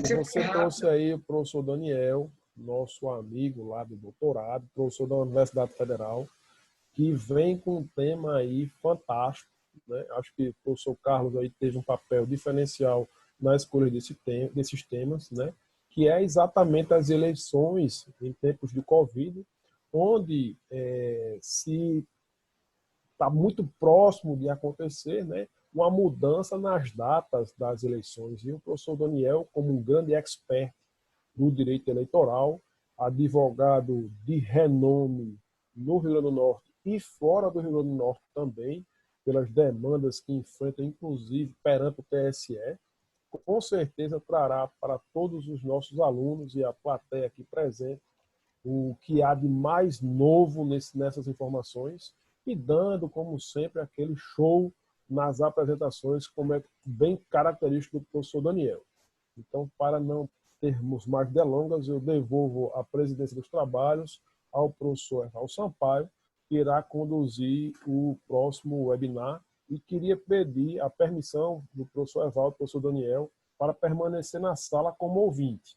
Você trouxe aí o professor Daniel, nosso amigo lá do doutorado, professor da Universidade Federal, que vem com um tema aí fantástico, né? Acho que o professor Carlos aí teve um papel diferencial na escolha desses temas, né? Que é exatamente as eleições em tempos de Covid, onde se está muito próximo de acontecer, né? Uma mudança nas datas das eleições. E o professor Daniel, como um grande expert do direito eleitoral, advogado de renome no Rio Grande do Norte e fora do Rio Grande do Norte também, pelas demandas que enfrenta, inclusive perante o TSE, com certeza trará para todos os nossos alunos e a plateia aqui presente o que há de mais novo nessas informações e dando, como sempre, aquele show nas apresentações, como é bem característico do professor Daniel. Então, para não termos mais delongas, eu devolvo a presidência dos trabalhos ao professor Evaldo Sampaio, que irá conduzir o próximo webinar, e queria pedir a permissão do professor Evaldo, professor Daniel, para permanecer na sala como ouvinte.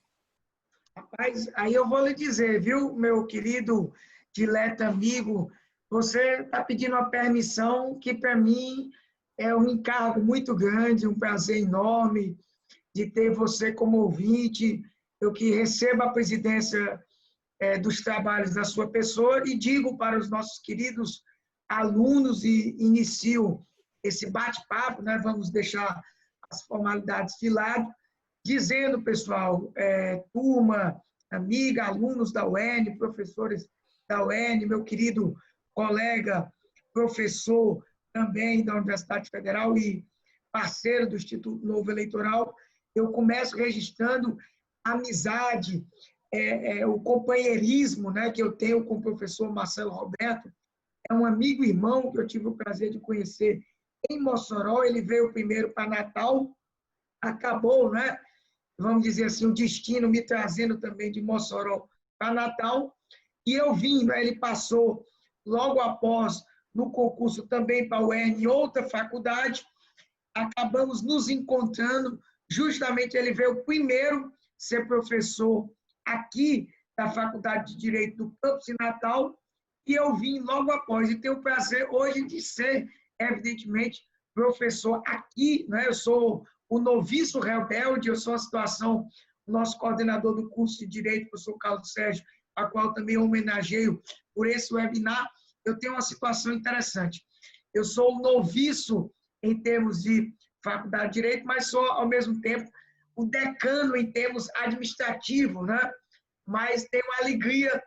Rapaz, aí eu vou lhe dizer, viu, meu querido dileto amigo, você está pedindo uma permissão que, para mim, é um encargo muito grande, um prazer enorme de ter você como ouvinte. Eu que recebo a presidência dos trabalhos da sua pessoa e digo para os nossos queridos alunos e inicio esse bate-papo, né? Vamos deixar as formalidades de lado, dizendo, pessoal, turma, amiga, alunos da UERN, professores da UERN, meu querido colega, professor também da Universidade Federal e parceiro do Instituto Novo Eleitoral, eu começo registrando a amizade, o companheirismo, né, que eu tenho com o professor Marcelo Roberto. É um amigo e irmão que eu tive o prazer de conhecer em Mossoró. Ele veio primeiro para Natal, acabou, né, vamos dizer assim, o destino me trazendo também de Mossoró para Natal, e eu vim, né, ele passou logo após no concurso também para a UERN, em outra faculdade, acabamos nos encontrando, justamente ele veio primeiro ser professor aqui da Faculdade de Direito do Campus de Natal, e eu vim logo após, e tenho o prazer hoje de ser, evidentemente, professor aqui, né? Eu sou o noviço rebelde, eu sou a situação, o nosso coordenador do curso de Direito, o professor Carlos Sérgio, a qual também homenageio por esse webinar. Eu tenho uma situação interessante. Eu sou o noviço em termos de faculdade de Direito, mas sou, ao mesmo tempo, o decano em termos administrativos, né? Mas tenho a alegria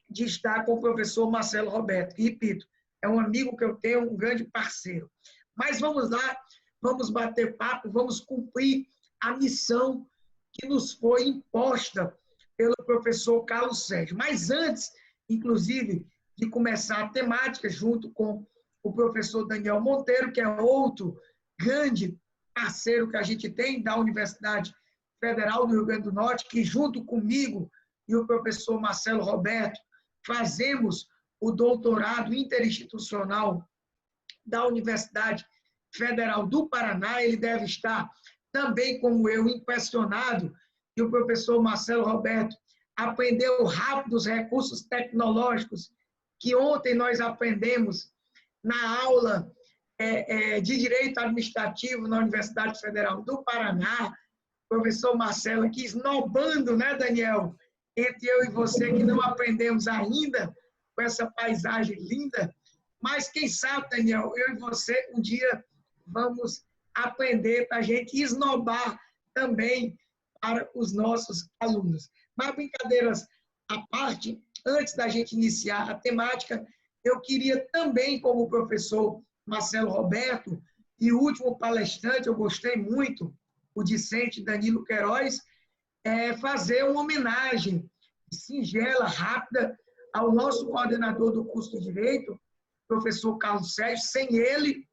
de estar com o professor Marcelo Roberto, que, repito, é um amigo que eu tenho, um grande parceiro. Mas vamos lá, vamos bater papo, vamos cumprir a missão que nos foi imposta pelo professor Carlos Sérgio. Mas antes, inclusive, de começar a temática, junto com o professor Daniel Monteiro, que é outro grande parceiro que a gente tem da Universidade Federal do Rio Grande do Norte, que junto comigo e o professor Marcelo Roberto fazemos o doutorado interinstitucional da Universidade Federal do Paraná. Ele deve estar também, como eu, impressionado que o professor Marcelo Roberto aprendeu rápido os recursos tecnológicos que ontem nós aprendemos na aula de Direito Administrativo na Universidade Federal do Paraná. Professor Marcelo aqui esnobando, né, Daniel? Entre eu e você que não aprendemos ainda com essa paisagem linda, mas quem sabe, Daniel, eu e você um dia vamos aprender para a gente esnobar também para os nossos alunos. Mas brincadeiras à parte, antes da gente iniciar a temática, eu queria também, como o professor Marcelo Roberto e o último palestrante, eu gostei muito, o discente Danilo Queiroz, fazer uma homenagem singela, rápida, ao nosso coordenador do curso de Direito, professor Carlos Sérgio. Sem ele,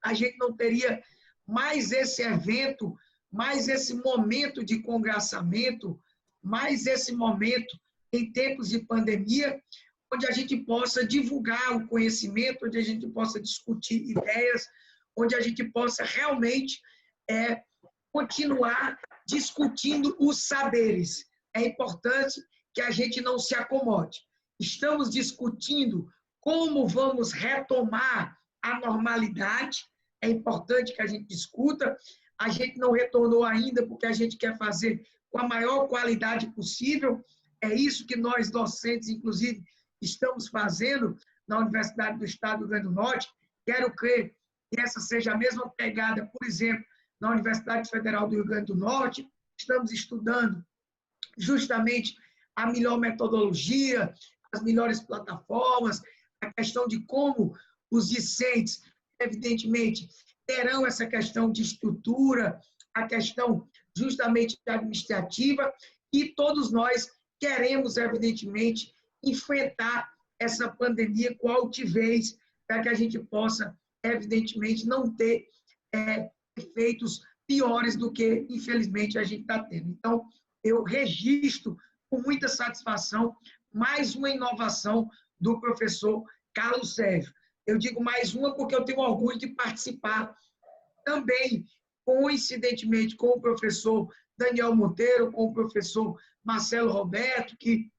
a gente não teria mais esse evento, mais esse momento de congraçamento, mais esse momento em tempos de pandemia, onde a gente possa divulgar o conhecimento, onde a gente possa discutir ideias, onde a gente possa realmente continuar discutindo os saberes. É importante que a gente não se acomode. Estamos discutindo como vamos retomar a normalidade. É importante que a gente discuta. A gente não retornou ainda porque a gente quer fazer com a maior qualidade possível. É isso que nós, docentes, inclusive, estamos fazendo na Universidade do Estado do Rio Grande do Norte. Quero crer que essa seja a mesma pegada, por exemplo, na Universidade Federal do Rio Grande do Norte. Estamos estudando justamente a melhor metodologia, as melhores plataformas, a questão de como os discentes, evidentemente, terão essa questão de estrutura, a questão justamente administrativa, e todos nós queremos, evidentemente, enfrentar essa pandemia com altivez, para que a gente possa, evidentemente, não ter efeitos piores do que, infelizmente, a gente está tendo. Então, eu registro com muita satisfação mais uma inovação do professor Carlos Sérgio. Eu digo mais uma porque eu tenho orgulho de participar também, coincidentemente, com o professor Daniel Monteiro, com o professor Marcelo Roberto, que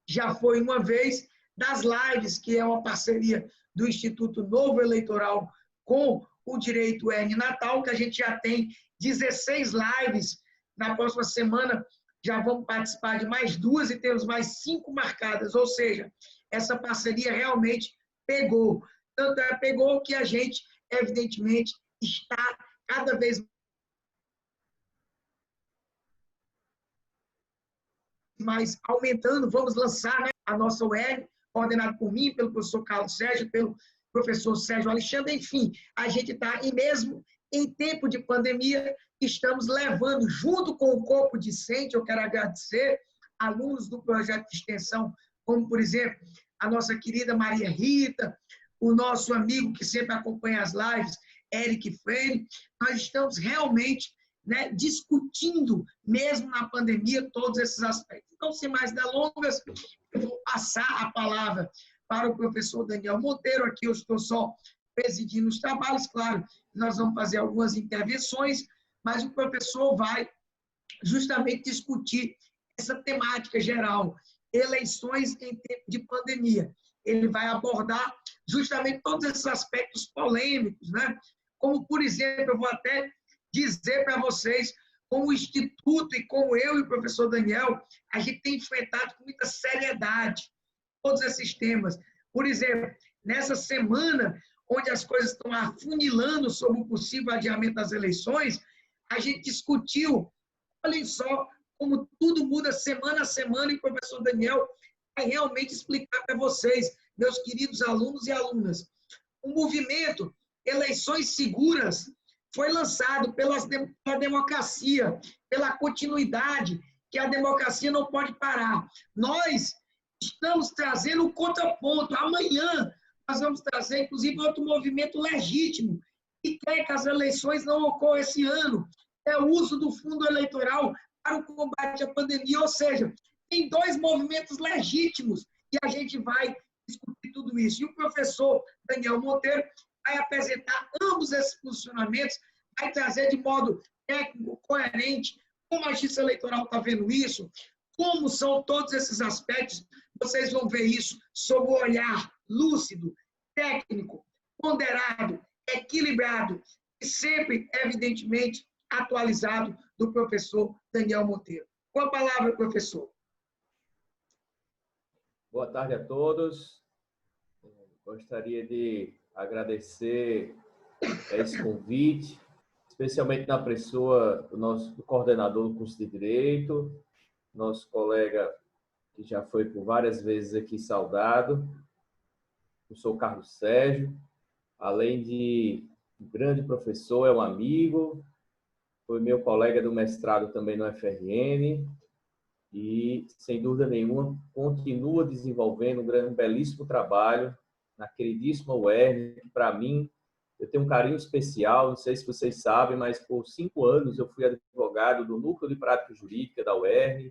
já foi uma vez, das lives, que é uma parceria do Instituto Novo Eleitoral com o Direito N Natal, que a gente já tem 16 lives. Na próxima semana já vamos participar de mais 2 e temos mais 5 marcadas, ou seja, essa parceria realmente pegou. Tanto pegou que a gente, evidentemente, está cada vez mais aumentando. Vamos lançar, né, a nossa web, coordenada por mim, pelo professor Carlos Sérgio, pelo professor Sérgio Alexandre. Enfim, a gente está, e mesmo em tempo de pandemia, estamos levando, junto com o corpo discente, eu quero agradecer alunos do projeto de extensão, como, por exemplo, a nossa querida Maria Rita, o nosso amigo que sempre acompanha as lives, Eric Freire. Nós estamos realmente, né, discutindo, mesmo na pandemia, todos esses aspectos. Então, sem mais delongas, eu vou passar a palavra para o professor Daniel Monteiro. Aqui eu estou só presidindo os trabalhos. Claro, nós vamos fazer algumas intervenções, mas o professor vai justamente discutir essa temática geral, eleições em tempo de pandemia. Ele vai abordar justamente todos esses aspectos polêmicos, né? Como, por exemplo, eu vou até dizer para vocês, como o Instituto e como eu e o professor Daniel, a gente tem enfrentado com muita seriedade todos esses temas. Por exemplo, nessa semana, onde as coisas estão afunilando sobre o possível adiamento das eleições, a gente discutiu, olhem só, como tudo muda semana a semana, e o professor Daniel vai realmente explicar para vocês, meus queridos alunos e alunas. O movimento Eleições Seguras foi lançado pela democracia, pela continuidade, que a democracia não pode parar. Nós estamos trazendo um contraponto. Amanhã nós vamos trazer, inclusive, outro movimento legítimo, que quer que as eleições não ocorram esse ano. É o uso do fundo eleitoral para o combate à pandemia. Ou seja, tem 2 movimentos legítimos e a gente vai discutir tudo isso. E o professor Daniel Monteiro vai apresentar ambos esses posicionamentos, vai trazer de modo técnico, coerente, como a Justiça Eleitoral está vendo isso, como são todos esses aspectos. Vocês vão ver isso sob o olhar lúcido, técnico, ponderado, equilibrado e sempre, evidentemente, atualizado do professor Daniel Monteiro. Com a palavra, professor. Boa tarde a todos. Gostaria de agradecer esse convite, especialmente na pessoa do nosso coordenador do curso de Direito, nosso colega que já foi por várias vezes aqui saudado, eu sou Carlos Sérgio, além de um grande professor, é um amigo, foi meu colega do mestrado também no FRN e, sem dúvida nenhuma, continua desenvolvendo um belíssimo trabalho na queridíssima UERN, que, para mim, eu tenho um carinho especial, não sei se vocês sabem, mas por 5 anos eu fui advogado do Núcleo de Prática Jurídica da UERN,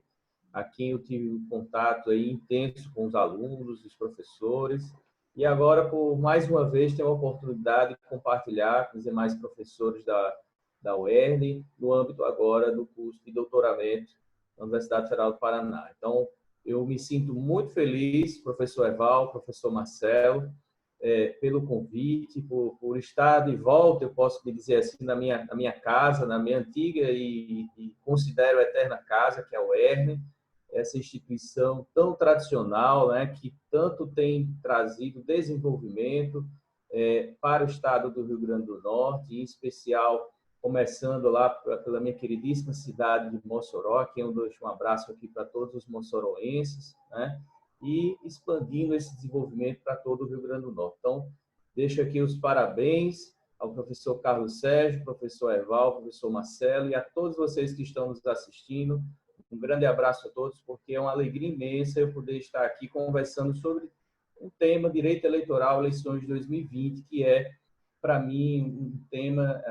a quem eu tive um contato aí intenso com os alunos, os professores, e agora, por mais uma vez, tenho a oportunidade de compartilhar com os demais professores da da UERN, no âmbito agora do curso de doutoramento na Universidade Federal do Paraná. Então, eu me sinto muito feliz, professor Eval, professor Marcelo, pelo convite, por estar de volta, eu posso me dizer assim, na minha casa, na minha antiga e considero eterna casa, que é a UERN, essa instituição tão tradicional, né, que tanto tem trazido desenvolvimento para o estado do Rio Grande do Norte, em especial começando lá pela minha queridíssima cidade de Mossoró, que eu deixo um abraço aqui para todos os mossoroenses, né, e expandindo esse desenvolvimento para todo o Rio Grande do Norte. Então, deixo aqui os parabéns ao professor Carlos Sérgio, professor Eval, professor Marcelo e a todos vocês que estão nos assistindo. Um grande abraço a todos, porque é uma alegria imensa eu poder estar aqui conversando sobre o tema Direito Eleitoral, eleições de 2020, que é, para mim, um tema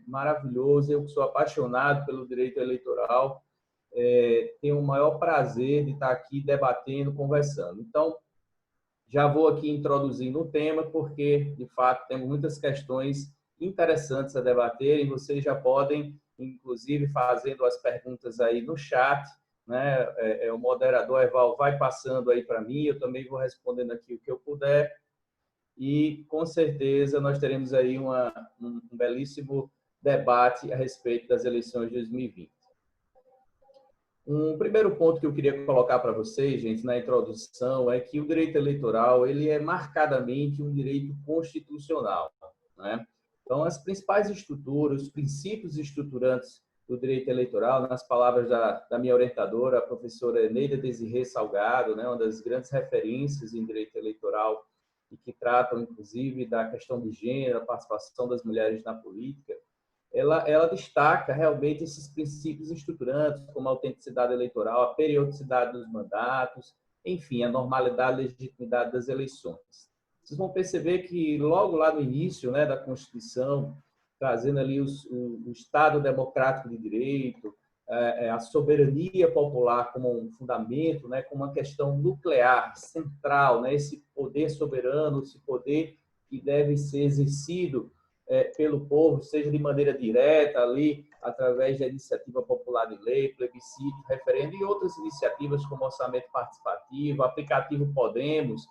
maravilhoso. Eu sou apaixonado pelo direito eleitoral, tenho o maior prazer de estar aqui debatendo, conversando. Então, já vou aqui introduzindo o tema, porque, de fato, temos muitas questões interessantes a debater e vocês já podem, inclusive, fazendo as perguntas aí no chat, né? O moderador Eval vai passando aí para mim, eu também vou respondendo aqui o que eu puder e, com certeza, nós teremos aí um belíssimo debate a respeito das eleições de 2020. Um primeiro ponto que eu queria colocar para vocês, gente, na introdução, é que o direito eleitoral ele é marcadamente um direito constitucional, né? Então, as principais estruturas, os princípios estruturantes do direito eleitoral, nas palavras da minha orientadora, a professora Eneida Desirê Salgado, né, uma das grandes referências em direito eleitoral e que tratam, inclusive, da questão de gênero, a participação das mulheres na política, ela destaca realmente esses princípios estruturantes, como a autenticidade eleitoral, a periodicidade dos mandatos, enfim, a normalidade e legitimidade das eleições. Vocês vão perceber que logo lá no início, né, da Constituição, trazendo ali o Estado democrático de direito, a soberania popular como um fundamento, né, como uma questão nuclear, central, né, esse poder soberano, esse poder que deve ser exercido pelo povo, seja de maneira direta, ali, através da iniciativa popular de lei, plebiscito, referendo e outras iniciativas como orçamento participativo, aplicativo Podemos,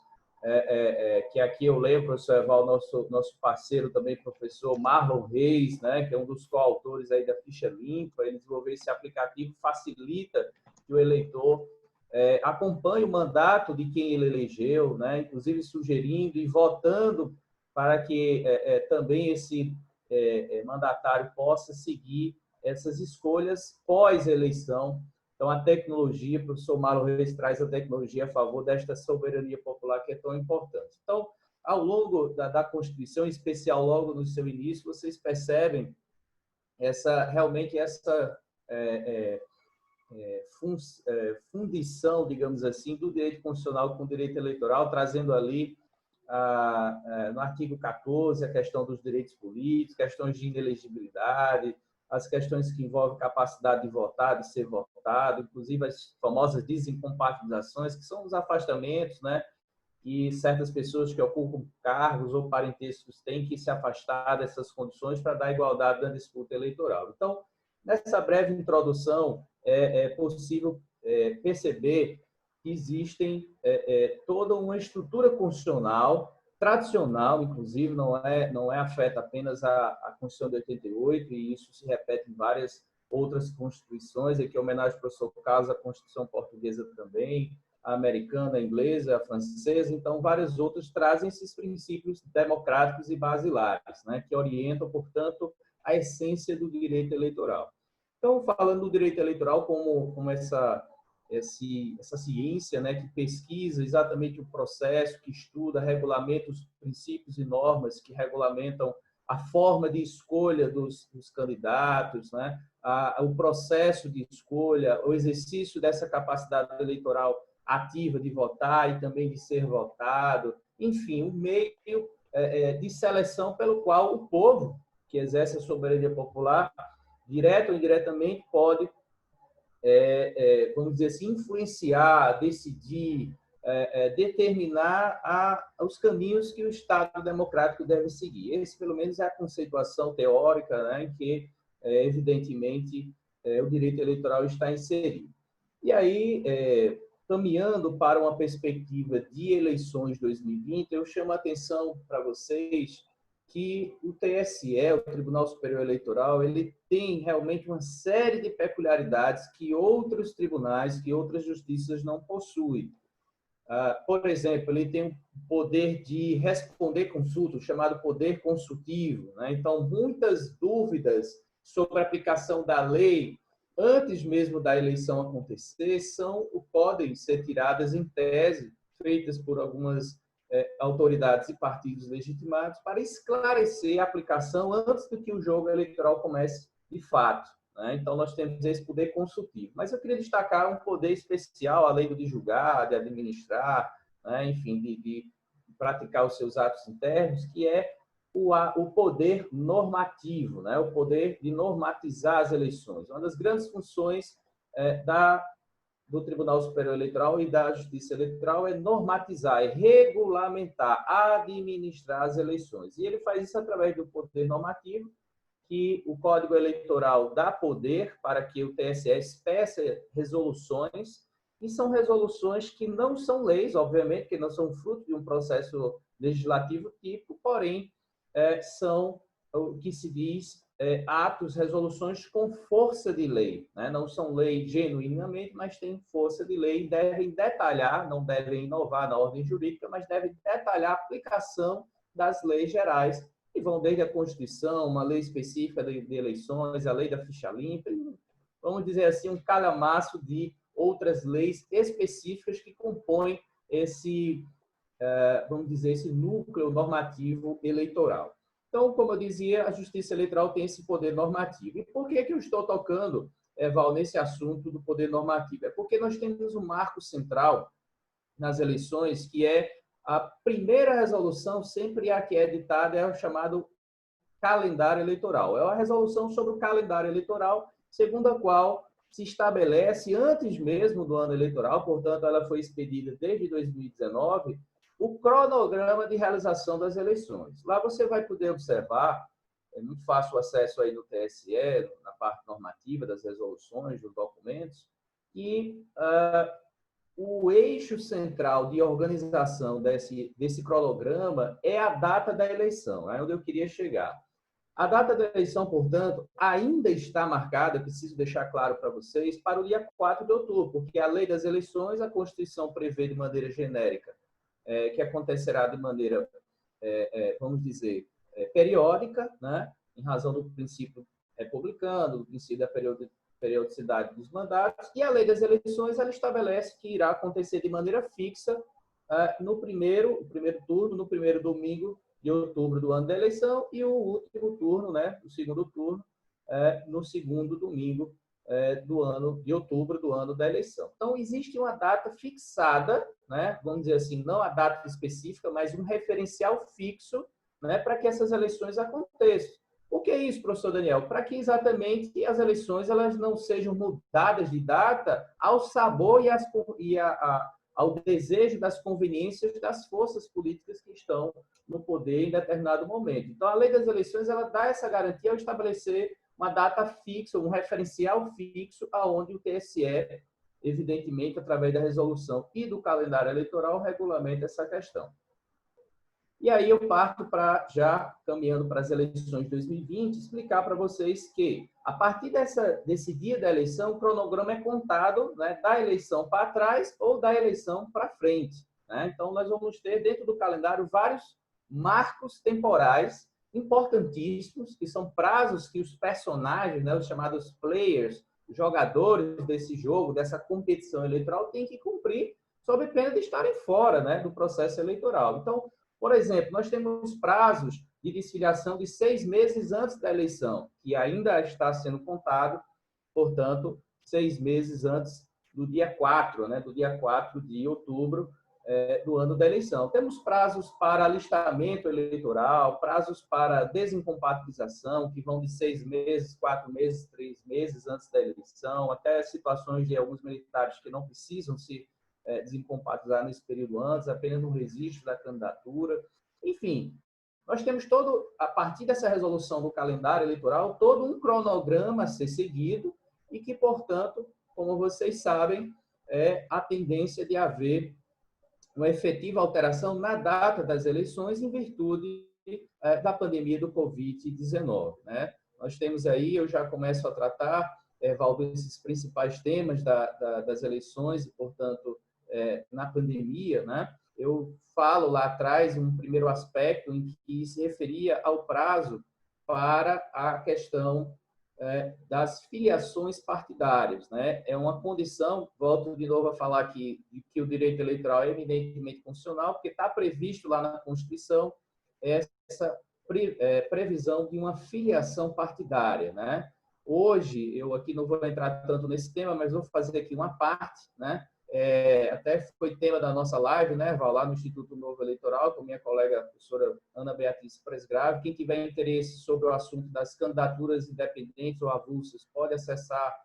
que aqui eu lembro, professor Eval, nosso parceiro também, professor Marlon Reis, né, que é um dos coautores aí da Ficha Limpa, ele desenvolveu esse aplicativo, facilita que o eleitor acompanhe o mandato de quem ele elegeu, né, inclusive sugerindo e votando para que também esse mandatário possa seguir essas escolhas pós-eleição. Então, a tecnologia, o professor Marlon Reis traz a tecnologia a favor desta soberania popular que é tão importante. Então, ao longo da Constituição, em especial logo no seu início, vocês percebem realmente essa fundição, digamos assim, do direito constitucional com o direito eleitoral, trazendo ali no artigo 14, a questão dos direitos políticos, questões de inelegibilidade, as questões que envolvem capacidade de votar, de ser votado, inclusive as famosas desincompatibilizações, que são os afastamentos, né? E certas pessoas que ocupam cargos ou parentescos têm que se afastar dessas condições para dar igualdade na disputa eleitoral. Então, nessa breve introdução, é possível perceber que existem toda uma estrutura constitucional, tradicional, inclusive, não é afeta apenas a Constituição de 88, e isso se repete em várias outras constituições, aqui em homenagem ao professor Carlos, a Constituição portuguesa também, a americana, a inglesa, a francesa, então várias outras trazem esses princípios democráticos e basilares, né, que orientam, portanto, a essência do direito eleitoral. Então, falando do direito eleitoral como essa ciência, né, que pesquisa exatamente o processo, que estuda, regulamenta os princípios e normas que regulamentam a forma de escolha dos candidatos, né, o processo de escolha, o exercício dessa capacidade eleitoral ativa de votar e também de ser votado, enfim, um meio de seleção pelo qual o povo, que exerce a soberania popular, direto ou indiretamente, pode vamos dizer assim, influenciar, decidir, determinar os caminhos que o Estado democrático deve seguir. Esse, pelo menos, é a conceituação teórica, né, em que evidentemente, o direito eleitoral está inserido. E aí, caminhando para uma perspectiva de eleições 2020, eu chamo a atenção para vocês que o TSE, o Tribunal Superior Eleitoral, ele tem realmente uma série de peculiaridades que outros tribunais, que outras justiças não possuem. Por exemplo, ele tem o poder de responder consultas, chamado poder consultivo, né? Então, muitas dúvidas sobre a aplicação da lei antes mesmo da eleição acontecer podem ser tiradas em tese, feitas por algumas autoridades e partidos legitimados, para esclarecer a aplicação antes do que o jogo eleitoral comece de fato, né? Então, nós temos esse poder consultivo. Mas eu queria destacar um poder especial, além do de julgar, de administrar, né? Enfim, de praticar os seus atos internos, que é o poder normativo, né? O poder de normatizar as eleições. Uma das grandes funções do Tribunal Superior Eleitoral e da Justiça Eleitoral é normatizar, é regulamentar, administrar as eleições. E ele faz isso através do poder normativo, que o Código Eleitoral dá poder para que o TSE expeça resoluções, e são resoluções que não são leis, obviamente, que não são fruto de um processo legislativo típico, porém, são o que se diz atos, resoluções com força de lei, né? Não são leis genuinamente, mas têm força de lei e devem detalhar, não devem inovar na ordem jurídica, mas devem detalhar a aplicação das leis gerais, que vão desde a Constituição, uma lei específica de eleições, a lei da ficha limpa, e, vamos dizer assim, um calhamaço de outras leis específicas que compõem esse, vamos dizer, esse núcleo normativo eleitoral. Então, como eu dizia, a Justiça Eleitoral tem esse poder normativo. E por que eu estou tocando, Val, nesse assunto do poder normativo? É porque nós temos um marco central nas eleições, que é a primeira resolução, sempre a que é editada, é o chamado calendário eleitoral. É uma resolução sobre o calendário eleitoral, segundo a qual se estabelece, antes mesmo do ano eleitoral, portanto, ela foi expedida desde 2019, o cronograma de realização das eleições. Lá você vai poder observar, é muito fácil o acesso aí no TSE, na parte normativa das resoluções, dos documentos, que o eixo central de organização desse cronograma é a data da eleição, é onde eu queria chegar. A data da eleição, portanto, ainda está marcada, preciso deixar claro para vocês, para o dia 4 de outubro, porque a lei das eleições, a Constituição prevê de maneira genérica, que acontecerá de maneira, vamos dizer, periódica, né? Em razão do princípio republicano, do princípio da periodicidade dos mandatos, e a lei das eleições ela estabelece que irá acontecer de maneira fixa no primeiro turno, no primeiro domingo de outubro do ano da eleição, e o último turno, né, o segundo turno, no segundo domingo do ano de outubro do ano da eleição. Então, existe uma data fixada, né, vamos dizer assim, não a data específica, mas um referencial fixo, né, para que essas eleições aconteçam. O que é isso, professor Daniel? Para que exatamente as eleições elas não sejam mudadas de data ao sabor ao desejo das conveniências das forças políticas que estão no poder em determinado momento. Então, a lei das eleições ela dá essa garantia ao estabelecer uma data fixa, um referencial fixo, aonde o TSE, evidentemente, através da resolução e do calendário eleitoral, regulamenta essa questão. E aí eu parto para, já caminhando para as eleições de 2020, explicar para vocês que, a partir desse dia da eleição, o cronograma é contado, né, da eleição para trás ou da eleição para frente, né? Então, nós vamos ter, dentro do calendário, vários marcos temporais importantíssimos, que são prazos que os personagens, né, os chamados players, jogadores desse jogo, dessa competição eleitoral, têm que cumprir, sob pena de estarem fora, né, do processo eleitoral. Então, por exemplo, nós temos prazos de desfiliação de 6 meses antes da eleição, que ainda está sendo contado, portanto, 6 meses antes do dia 4, né, do dia 4 de outubro do ano da eleição. Temos prazos para alistamento eleitoral, prazos para desincompatibilização, que vão de 6 meses, 4 meses, 3 meses antes da eleição, até situações de alguns militares que não precisam se desincompatibilizar nesse período antes, apenas no registro da candidatura. Enfim, nós temos a partir dessa resolução do calendário eleitoral, todo um cronograma a ser seguido e que, portanto, como vocês sabem, é a tendência de haver uma efetiva alteração na data das eleições em virtude da pandemia do Covid-19, né? Nós temos aí, eu já começo a tratar, Valdo, esses principais temas das eleições e, portanto, na pandemia, né? Eu falo lá atrás um primeiro aspecto em que se referia ao prazo para a questão das filiações partidárias, né? É uma condição, volto de novo a falar aqui, de que o direito eleitoral é eminentemente constitucional, porque está previsto lá na Constituição essa previsão de uma filiação partidária, né? Hoje, eu aqui não vou entrar tanto nesse tema, mas vou fazer aqui uma parte, né? Até foi tema da nossa live, né, Val, lá no Instituto Novo Eleitoral, com minha colega a professora Ana Beatriz Presgrave. Quem tiver interesse sobre o assunto das candidaturas independentes ou avulsas, pode acessar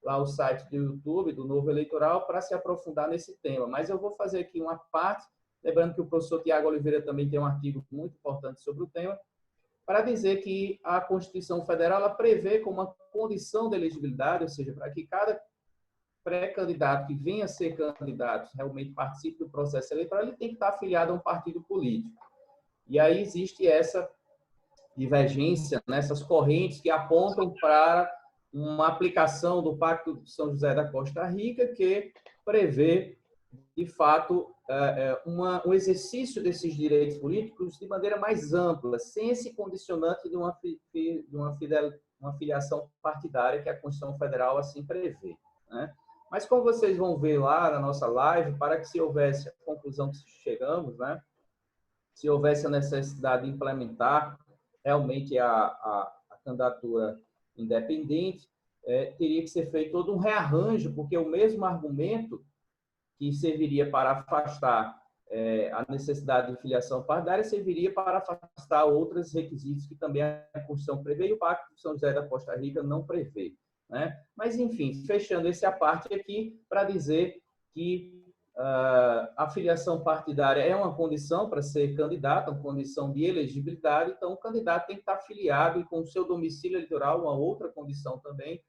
lá o site do YouTube do Novo Eleitoral para se aprofundar nesse tema. Mas eu vou fazer aqui uma parte, lembrando que o professor Tiago Oliveira também tem um artigo muito importante sobre o tema, para dizer que a Constituição Federal ela prevê como uma condição de elegibilidade, ou seja, para que cada pré-candidato que venha a ser candidato realmente participe do processo eleitoral, ele tem que estar afiliado a um partido político. E aí existe essa divergência, nessas correntes que apontam para uma aplicação do Pacto de São José da Costa Rica, que prevê, de fato, um exercício desses direitos políticos de maneira mais ampla, sem esse condicionante de uma filiação partidária que a Constituição Federal assim prevê, né? Mas, como vocês vão ver lá na nossa live, para que se houvesse a conclusão que chegamos, né, se houvesse a necessidade de implementar realmente a candidatura independente, teria que ser feito todo um rearranjo, porque o mesmo argumento que serviria para afastar a necessidade de filiação partidária serviria para afastar outros requisitos que também a Constituição prevê e o Pacto de São José da Costa Rica não prevê, né? Mas, enfim, fechando essa parte aqui para dizer que a filiação partidária é uma condição para ser candidato, uma condição de elegibilidade, então o candidato tem que estar filiado e com o seu domicílio eleitoral, uma outra condição também,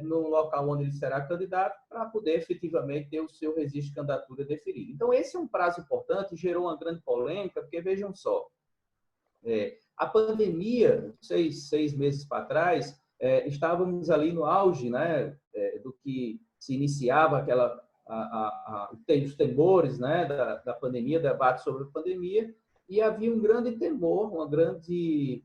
no local onde ele será candidato, para poder efetivamente ter o seu registro de candidatura deferido. Então, esse é um prazo importante, gerou uma grande polêmica, porque vejam só, a pandemia, seis meses para trás, estávamos ali no auge, né, do que se iniciava os temores, né, da pandemia, debate sobre a pandemia, e havia um grande temor, um grande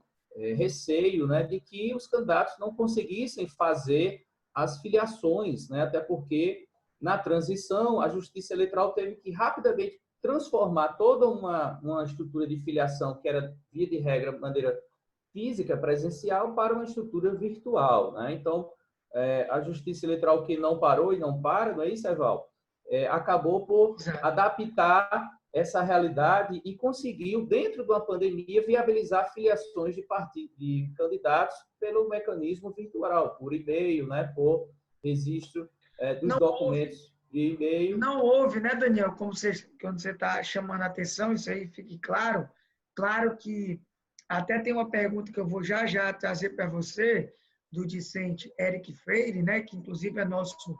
receio, né, de que os candidatos não conseguissem fazer as filiações, né, até porque na transição a Justiça Eleitoral teve que rapidamente transformar toda uma estrutura de filiação que era, via de regra, de maneira física, presencial, para uma estrutura virtual, né? Então, a Justiça Eleitoral, que não parou e não para, não é isso, Eval? Acabou por adaptar essa realidade e conseguiu, dentro de uma pandemia, viabilizar filiações de candidatos pelo mecanismo virtual, por e-mail, né? Por registro dos documentos de e-mail. Não houve, né, Daniel? Quando você está chamando a atenção, isso aí fique claro. Claro que até tem uma pergunta que eu vou já trazer para você, do discente Eric Freire, né, que inclusive é nosso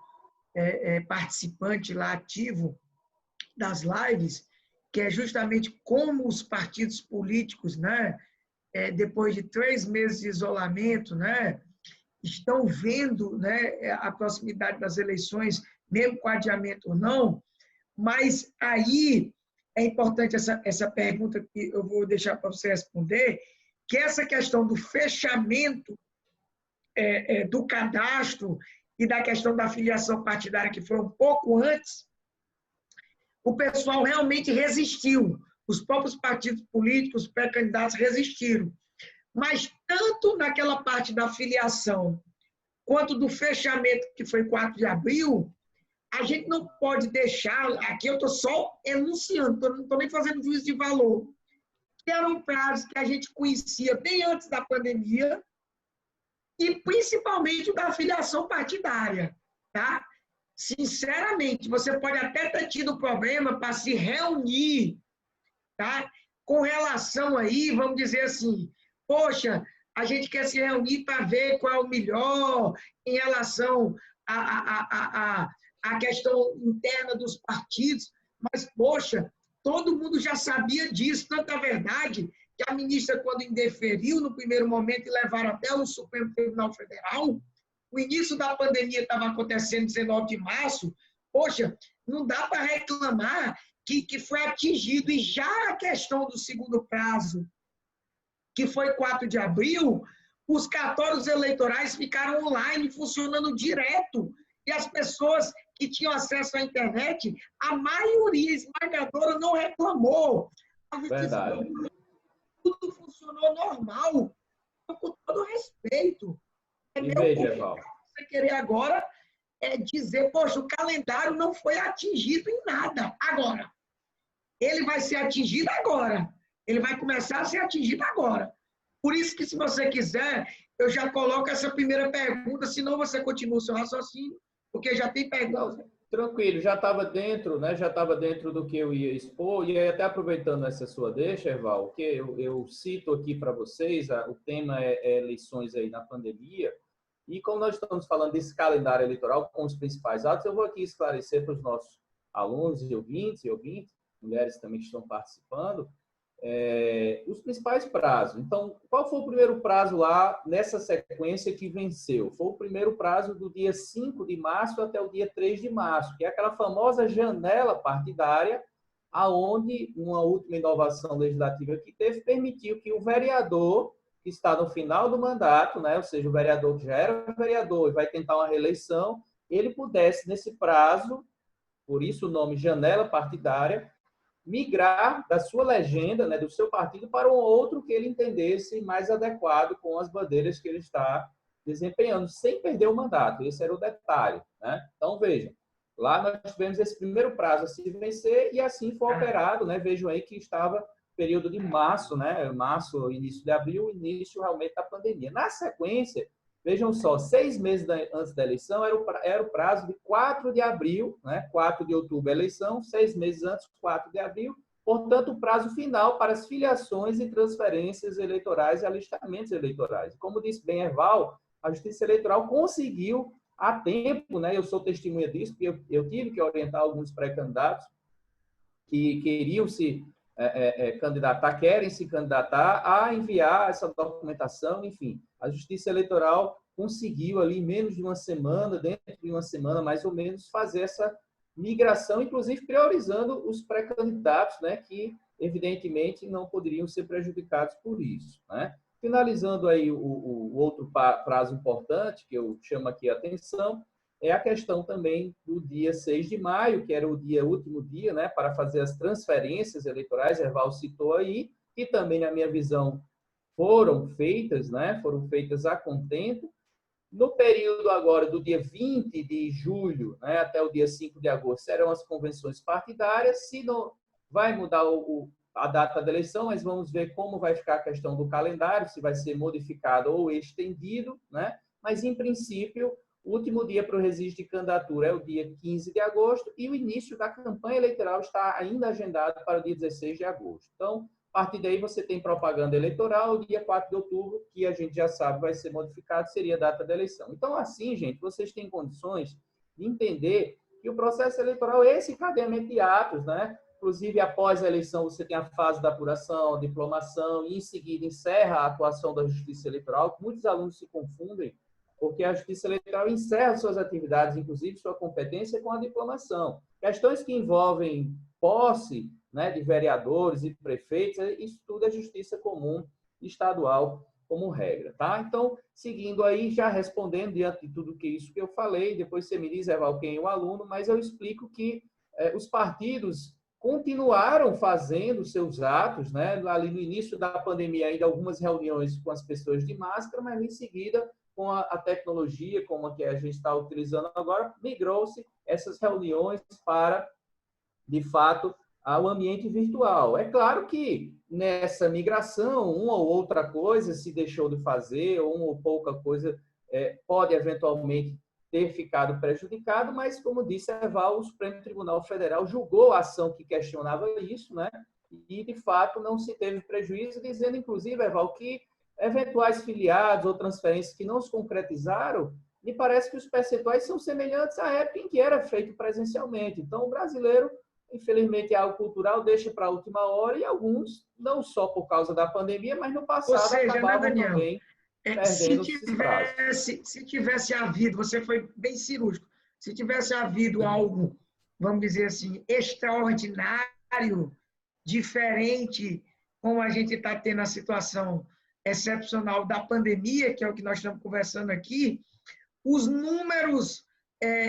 participante lá ativo das lives, que é justamente como os partidos políticos, né, depois de 3 meses de isolamento, né, estão vendo, né, a proximidade das eleições, mesmo com adiamento ou não. Mas aí é importante essa pergunta que eu vou deixar para você responder, que essa questão do fechamento do cadastro e da questão da filiação partidária, que foi um pouco antes, o pessoal realmente resistiu. Os próprios partidos políticos, os pré-candidatos resistiram. Mas tanto naquela parte da filiação quanto do fechamento, que foi 4 de abril, a gente não pode deixar, aqui eu estou só enunciando, não estou nem fazendo juízo de valor, que era um prazo que a gente conhecia bem antes da pandemia, e principalmente o da filiação partidária, tá? Sinceramente, você pode até ter tido problema para se reunir, tá? com relação aí, vamos dizer assim, poxa, a gente quer se reunir para ver qual é o melhor em relação à questão interna dos partidos, mas, poxa, todo mundo já sabia disso, tanta verdade que a ministra, quando indeferiu no primeiro momento e levaram até o Supremo Tribunal Federal, o início da pandemia estava acontecendo 19 de março, poxa, não dá para reclamar que foi atingido, e já a questão do segundo prazo, que foi 4 de abril, os cartórios eleitorais ficaram online, funcionando direto, e as pessoas que tinham acesso à internet, a maioria esmagadora não reclamou. Verdade. Tudo funcionou normal, com todo respeito. E veja, Val. Você querer agora dizer, poxa, o calendário não foi atingido em nada. Agora, ele vai ser atingido agora. Ele vai começar a ser atingido agora. Por isso que, se você quiser, eu já coloco essa primeira pergunta, senão você continua o seu raciocínio, porque já tem perguntas. Tranquilo, já estava dentro, né? Já estava dentro do que eu ia expor, e aí, até aproveitando essa sua deixa, Erval, que eu cito aqui para vocês, o tema é eleições aí na pandemia, e como nós estamos falando desse calendário eleitoral com os principais atos, eu vou aqui esclarecer para os nossos alunos e ouvintes, mulheres também que estão participando, os principais prazos. Então, qual foi o primeiro prazo lá nessa sequência que venceu? Foi o primeiro prazo do dia 5 de março até o dia 3 de março, que é aquela famosa janela partidária, aonde uma última inovação legislativa que teve permitiu que o vereador que está no final do mandato, né, ou seja, o vereador que já era vereador e vai tentar uma reeleição, ele pudesse, nesse prazo, por isso o nome janela partidária, migrar da sua legenda, né, do seu partido, para um outro que ele entendesse mais adequado com as bandeiras que ele está desempenhando, sem perder o mandato. Esse era o detalhe, né? Então, veja, lá nós tivemos esse primeiro prazo a se vencer e assim foi operado, né? Vejam aí que estava período de março, né? Março, início de abril, início realmente da pandemia. Na sequência, vejam só, 6 meses antes da eleição era o prazo de 4 de abril, né? 4 de outubro a eleição, 6 meses antes, 4 de abril. Portanto, o prazo final para as filiações e transferências eleitorais e alistamentos eleitorais. Como disse bem Erval, a Justiça Eleitoral conseguiu a tempo, né? Eu sou testemunha disso, porque eu tive que orientar alguns pré-candidatos que queriam se querem se candidatar a enviar essa documentação, enfim. A Justiça Eleitoral conseguiu ali, em menos de uma semana, dentro de uma semana mais ou menos, fazer essa migração, inclusive priorizando os pré-candidatos, né, que evidentemente não poderiam ser prejudicados por isso, né? Finalizando aí o outro prazo importante, que eu chamo aqui a atenção, é a questão também do dia 6 de maio, que era o último dia, né, para fazer as transferências eleitorais, Erval citou aí, que também, na minha visão, foram feitas, né, foram feitas a contento. No período agora do dia 20 de julho, né, até o dia 5 de agosto, serão as convenções partidárias. Se não vai mudar a data da eleição, mas vamos ver como vai ficar a questão do calendário, se vai ser modificado ou estendido, né? Mas, em princípio, o último dia para o registro de candidatura é o dia 15 de agosto e o início da campanha eleitoral está ainda agendado para o dia 16 de agosto. Então, a partir daí você tem propaganda eleitoral, dia 4 de outubro, que a gente já sabe vai ser modificado, seria a data da eleição. Então, assim, gente, vocês têm condições de entender que o processo eleitoral é esse encadeamento de atos, né? Inclusive, após a eleição, você tem a fase da apuração, diplomação, e em seguida encerra a atuação da Justiça Eleitoral. Muitos alunos se confundem, porque a Justiça Eleitoral encerra suas atividades, inclusive sua competência, com a diplomação. Questões que envolvem posse, né, de vereadores e prefeitos, isso tudo é justiça comum estadual como regra, tá? Então, seguindo aí, já respondendo diante de tudo isso que eu falei, depois você me diz, Erval, quem é o aluno, mas eu explico que os partidos continuaram fazendo seus atos, né? Ali no início da pandemia, ainda algumas reuniões com as pessoas de máscara, mas em seguida, com a tecnologia, como a que a gente está utilizando agora, migrou-se essas reuniões para, de fato, ao ambiente virtual. É claro que nessa migração, uma ou outra coisa se deixou de fazer, ou uma ou pouca coisa pode eventualmente ter ficado prejudicado, mas, como disse Erval, o Supremo Tribunal Federal julgou a ação que questionava isso, né? e, de fato, não se teve prejuízo, dizendo, inclusive, Eval, que eventuais filiados ou transferências que não se concretizaram, me parece que os percentuais são semelhantes à época em que era feito presencialmente. Então, o brasileiro, infelizmente, é algo cultural, deixa para a última hora, e alguns, não só por causa da pandemia, mas no passado Ou seja, né, acabavam Daniel? também perdendo esses prazos. Se tivesse havido, você foi bem cirúrgico, se tivesse havido algo, vamos dizer assim, extraordinário, diferente, como a gente está tendo a situação excepcional da pandemia, que é o que nós estamos conversando aqui, os números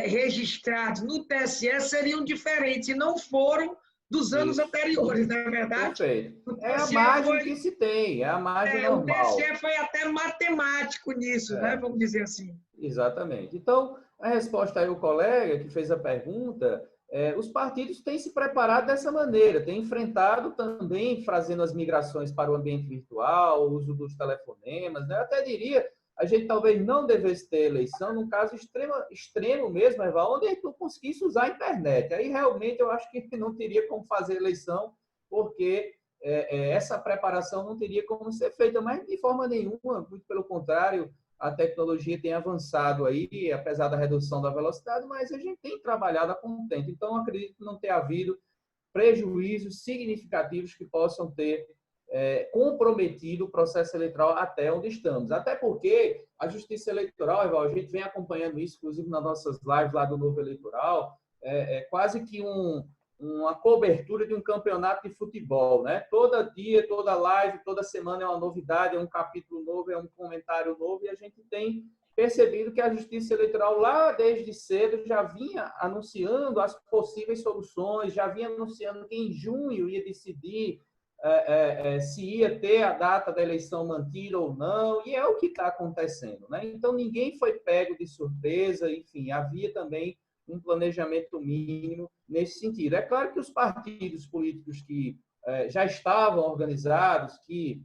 registrados no TSE seriam diferentes, e não foram dos anos anteriores, não é verdade? Perfeito. É a margem que se tem, é a margem normal. O TSE foi até matemático nisso, né? Vamos dizer assim. Exatamente. Então, a resposta aí ao colega que fez a pergunta, os partidos têm se preparado dessa maneira, têm enfrentado também, fazendo as migrações para o ambiente virtual, o uso dos telefonemas, né? Eu até diria, a gente talvez não devesse ter eleição, num caso extremo mesmo, onde a gente não conseguisse usar a internet. Aí, realmente, eu acho que não teria como fazer eleição, porque essa preparação não teria como ser feita, mas de forma nenhuma, muito pelo contrário, a tecnologia tem avançado aí, apesar da redução da velocidade, mas a gente tem trabalhado a contento. Então, acredito que não ter havido prejuízos significativos que possam ter comprometido o processo eleitoral até onde estamos. Até porque a Justiça Eleitoral, a gente vem acompanhando isso, inclusive nas nossas lives lá do Novo Eleitoral, quase que uma cobertura de um campeonato de futebol, né? Todo dia, toda live, toda semana é uma novidade, é um capítulo novo, é um comentário novo, e a gente tem percebido que a Justiça Eleitoral, lá desde cedo, já vinha anunciando as possíveis soluções, já vinha anunciando que em junho ia decidir se ia ter a data da eleição mantida ou não, e é o que está acontecendo, né? Então, ninguém foi pego de surpresa, enfim, havia também um planejamento mínimo nesse sentido. É claro que os partidos políticos que já estavam organizados, que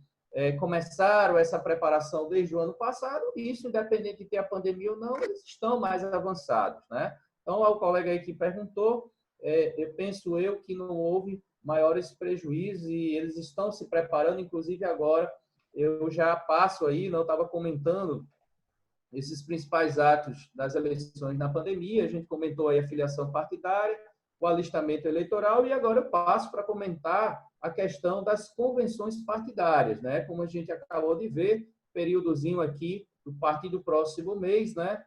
começaram essa preparação desde o ano passado, isso, independente de ter a pandemia ou não, eles estão mais avançados, né? Então, ao colega aí que perguntou, eu penso que não houve maiores prejuízos e eles estão se preparando, inclusive agora, eu já passo aí, não estava comentando esses principais atos das eleições na pandemia, a gente comentou aí a filiação partidária, o alistamento eleitoral, e agora eu passo para comentar a questão das convenções partidárias, né? Como a gente acabou de ver, períodozinho aqui, a partir do próximo mês, né?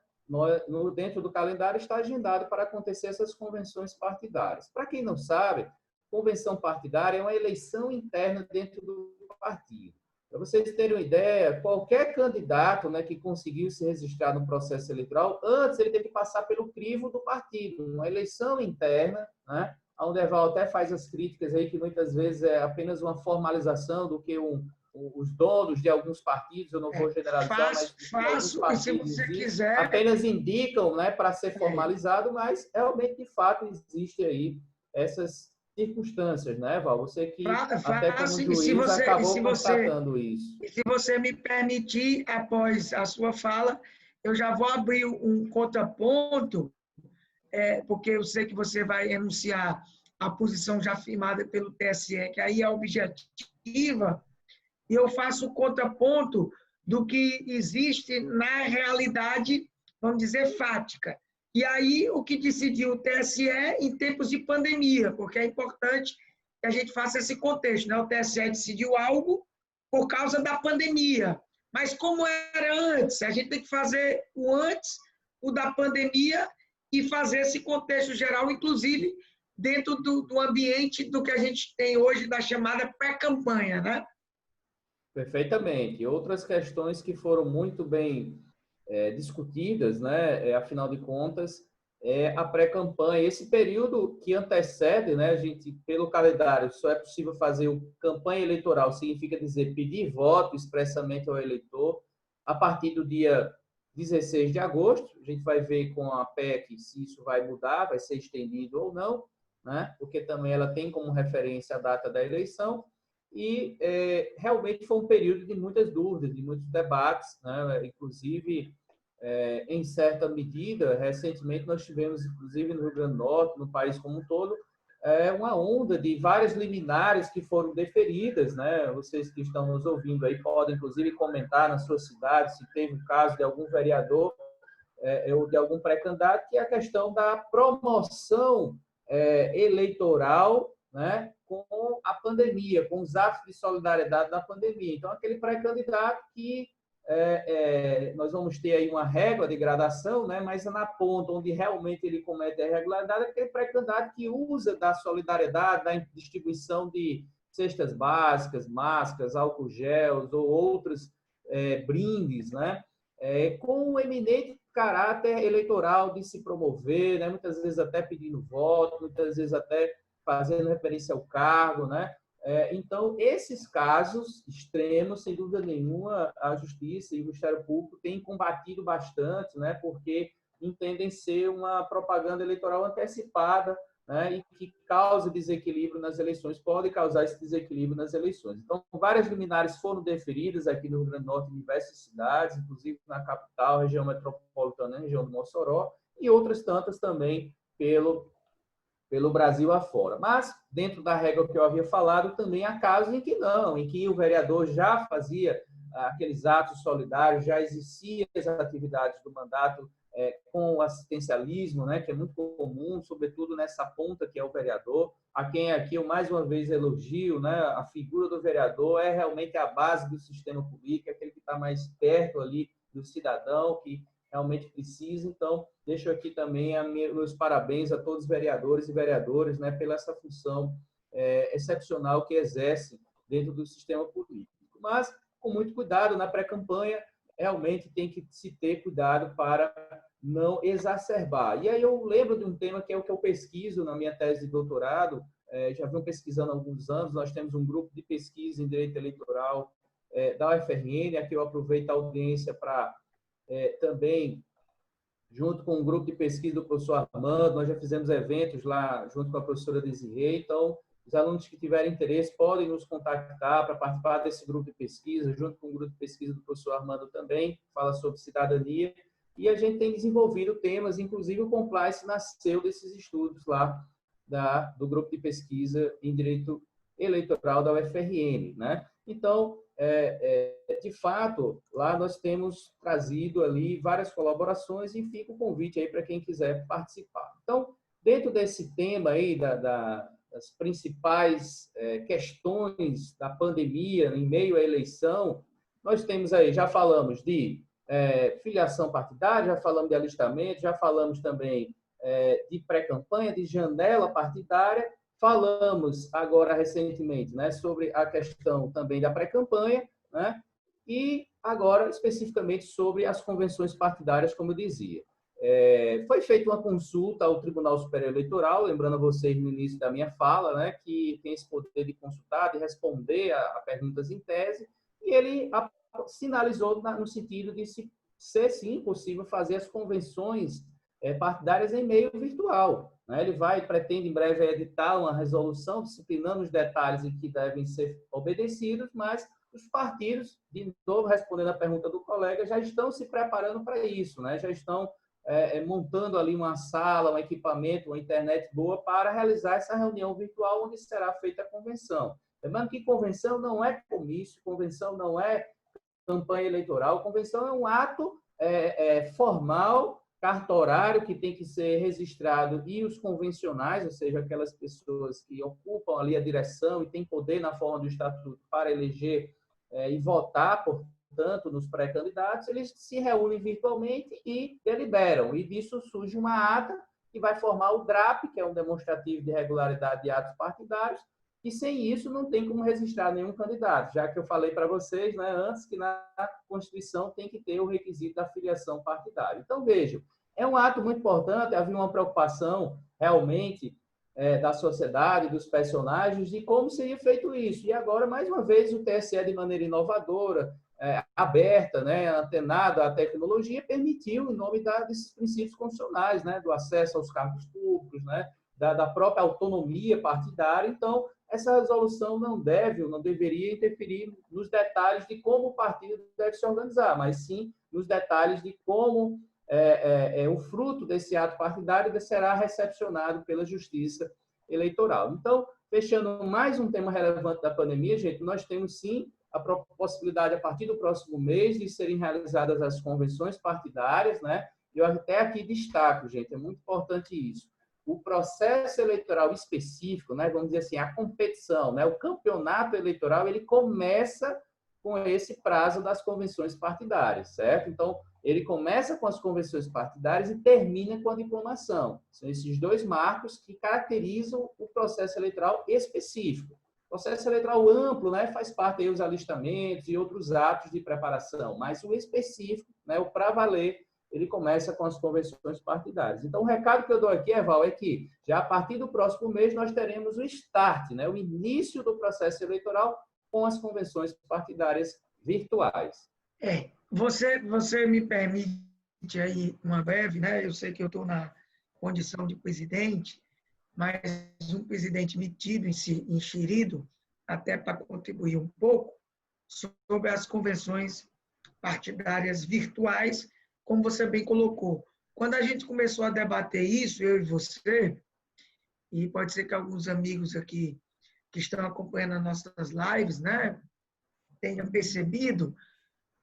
Dentro do calendário está agendado para acontecer essas convenções partidárias. Para quem não sabe, convenção partidária é uma eleição interna dentro do partido. Para vocês terem uma ideia, qualquer candidato, né, que conseguiu se registrar no processo eleitoral, antes ele teve que passar pelo crivo do partido, uma eleição interna, né, onde o Eval até faz as críticas aí, que muitas vezes é apenas uma formalização do que os donos de alguns partidos, eu não vou generalizar, mas alguns partidos se quiser, apenas indicam, né, para ser formalizado, mas realmente, de fato, existe aí essas circunstâncias, né, Val? Você que até como juiz acabou constatando isso. E se você me permitir, após a sua fala, eu já vou abrir um contraponto, porque eu sei que você vai enunciar a posição já firmada pelo TSE, que aí é objetiva, e eu faço o contraponto do que existe na realidade, vamos dizer, fática. E aí, o que decidiu o TSE em tempos de pandemia, porque é importante que a gente faça esse contexto, né? O TSE decidiu algo por causa da pandemia, mas como era antes, a gente tem que fazer o antes, o da pandemia, e fazer esse contexto geral, inclusive dentro do ambiente do que a gente tem hoje da chamada pré-campanha, né? Perfeitamente. Outras questões que foram muito bem discutidas, né? Afinal de contas, a pré-campanha. Esse período que antecede, né? A gente, pelo calendário, só é possível fazer campanha eleitoral, significa dizer pedir voto expressamente ao eleitor, a partir do dia 16 de agosto. A gente vai ver com a PEC se isso vai mudar, vai ser estendido ou não, né? Porque também ela tem como referência a data da eleição. E realmente foi um período de muitas dúvidas, de muitos debates, né? Inclusive, em certa medida, recentemente nós tivemos, inclusive no Rio Grande do Norte, no país como um todo, uma onda de várias liminares que foram deferidas, né? Vocês que estão nos ouvindo aí podem, inclusive, comentar na sua cidade se teve o caso de algum vereador ou de algum pré-candidato, que é a questão da promoção eleitoral, né, com a pandemia, com os atos de solidariedade da pandemia. Então, aquele pré-candidato que nós vamos ter aí uma régua de gradação, né, mas na ponta onde realmente ele comete a irregularidade, é aquele pré-candidato que usa da solidariedade, da distribuição de cestas básicas, máscaras, álcool gel ou outros brindes, né, com um eminente caráter eleitoral de se promover, né, muitas vezes até pedindo voto, muitas vezes até fazendo referência ao cargo, né? Então, esses casos extremos, sem dúvida nenhuma, a Justiça e o Ministério Público têm combatido bastante, né? Porque entendem ser uma propaganda eleitoral antecipada, né? E que causa desequilíbrio nas eleições, pode causar esse desequilíbrio nas eleições. Então, várias liminares foram deferidas aqui no Rio Grande do Norte em diversas cidades, inclusive na capital, região metropolitana, região do Mossoró, e outras tantas também pelo Brasil afora. Mas, dentro da regra que eu havia falado, também há casos em que não, em que o vereador já fazia aqueles atos solidários, já existiam as atividades do mandato com o assistencialismo, né, que é muito comum, sobretudo nessa ponta que é o vereador, a quem aqui eu mais uma vez elogio, né, a figura do vereador é realmente a base do sistema político, aquele que está mais perto ali do cidadão, que realmente precisa. Então, deixo aqui também meus parabéns a todos os vereadores e vereadoras, né, pela essa função excepcional que exercem dentro do sistema político. Mas, com muito cuidado, na pré-campanha, realmente tem que se ter cuidado para não exacerbar. E aí eu lembro de um tema que é o que eu pesquiso na minha tese de doutorado, já venho pesquisando há alguns anos, nós temos um grupo de pesquisa em direito eleitoral da UFRN, aqui eu aproveito a audiência para também, junto com um grupo de pesquisa do professor Armando, nós já fizemos eventos lá junto com a professora Desirê, então os alunos que tiverem interesse podem nos contactar para participar desse grupo de pesquisa, junto com o grupo de pesquisa do professor Armando também, que fala sobre cidadania, e a gente tem desenvolvido temas, inclusive o compliance nasceu desses estudos lá do grupo de pesquisa em direito eleitoral da UFRN, né? Então, de fato, lá nós temos trazido ali várias colaborações e fica o convite aí para quem quiser participar. Então, dentro desse tema aí das principais questões da pandemia em meio à eleição, nós temos aí, já falamos de filiação partidária, já falamos de alistamento, já falamos também de pré-campanha, de janela partidária. Falamos agora recentemente, né, sobre a questão também da pré-campanha, né, e agora especificamente sobre as convenções partidárias, como eu dizia. Foi feita uma consulta ao Tribunal Superior Eleitoral, lembrando a vocês no início da minha fala, né, que tem esse poder de consultar, de responder a perguntas em tese, e ele sinalizou no sentido de ser, sim, possível fazer as convenções partidárias em meio virtual. Né? Ele pretende em breve editar uma resolução disciplinando os detalhes em que devem ser obedecidos, mas os partidos, de novo, respondendo à pergunta do colega, já estão se preparando para isso, né? Já estão montando ali uma sala, um equipamento, uma internet boa para realizar essa reunião virtual onde será feita a convenção. Lembrando que convenção não é comício, convenção não é campanha eleitoral, convenção é um ato formal, cartorário, que tem que ser registrado, e os convencionais, ou seja, aquelas pessoas que ocupam ali a direção e têm poder na forma do estatuto para eleger e votar, portanto, nos pré-candidatos, eles se reúnem virtualmente e deliberam. E disso surge uma ata que vai formar o DRAP, que é um demonstrativo de regularidade de atos partidários, e sem isso não tem como registrar nenhum candidato, já que eu falei para vocês, né, antes, que na Constituição tem que ter o requisito da filiação partidária. Então, vejam, é um ato muito importante, havia uma preocupação realmente da sociedade, dos personagens, de como seria feito isso. E agora, mais uma vez, o TSE, de maneira inovadora, aberta, né, antenada à tecnologia, permitiu, em nome desses princípios constitucionais, né, do acesso aos cargos públicos, né, da própria autonomia partidária. Então, essa resolução não deveria interferir nos detalhes de como o partido deve se organizar, mas sim nos detalhes de como o fruto desse ato partidário será recepcionado pela Justiça eleitoral. Então, fechando mais um tema relevante da pandemia, gente, nós temos sim a possibilidade, a partir do próximo mês, de serem realizadas as convenções partidárias, né? Eu até aqui destaco, gente, é muito importante isso. O processo eleitoral específico, né, vamos dizer assim, a competição, né, o campeonato eleitoral, ele começa com esse prazo das convenções partidárias, certo? Então, ele começa com as convenções partidárias e termina com a diplomação. São esses dois marcos que caracterizam o processo eleitoral específico. O processo eleitoral amplo, né, faz parte aí os alistamentos e outros atos de preparação, mas o específico, né, o para valer, ele começa com as convenções partidárias. Então, o recado que eu dou aqui, Eval, é que já a partir do próximo mês nós teremos o start, né, o início do processo eleitoral com as convenções partidárias virtuais. Você me permite aí uma breve, né? Eu sei que eu estou na condição de presidente, mas um presidente metido, enxerido, até para contribuir um pouco, sobre as convenções partidárias virtuais, como você bem colocou. Quando a gente começou a debater isso, eu e você, e pode ser que alguns amigos aqui que estão acompanhando as nossas lives, né, tenham percebido,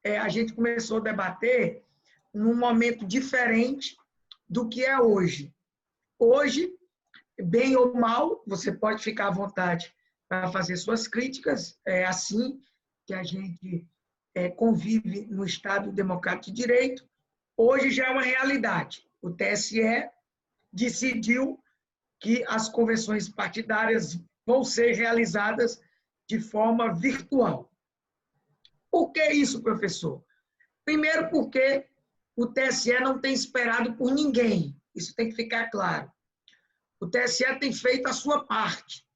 a gente começou a debater num momento diferente do que é hoje. Hoje, bem ou mal, você pode ficar à vontade para fazer suas críticas, é assim que a gente convive no Estado Democrático de Direito. Hoje já é uma realidade. O TSE decidiu que as convenções partidárias vão ser realizadas de forma virtual. Por que isso, professor? Primeiro, porque o TSE não tem esperado por ninguém. Isso tem que ficar claro. O TSE tem feito a sua parte.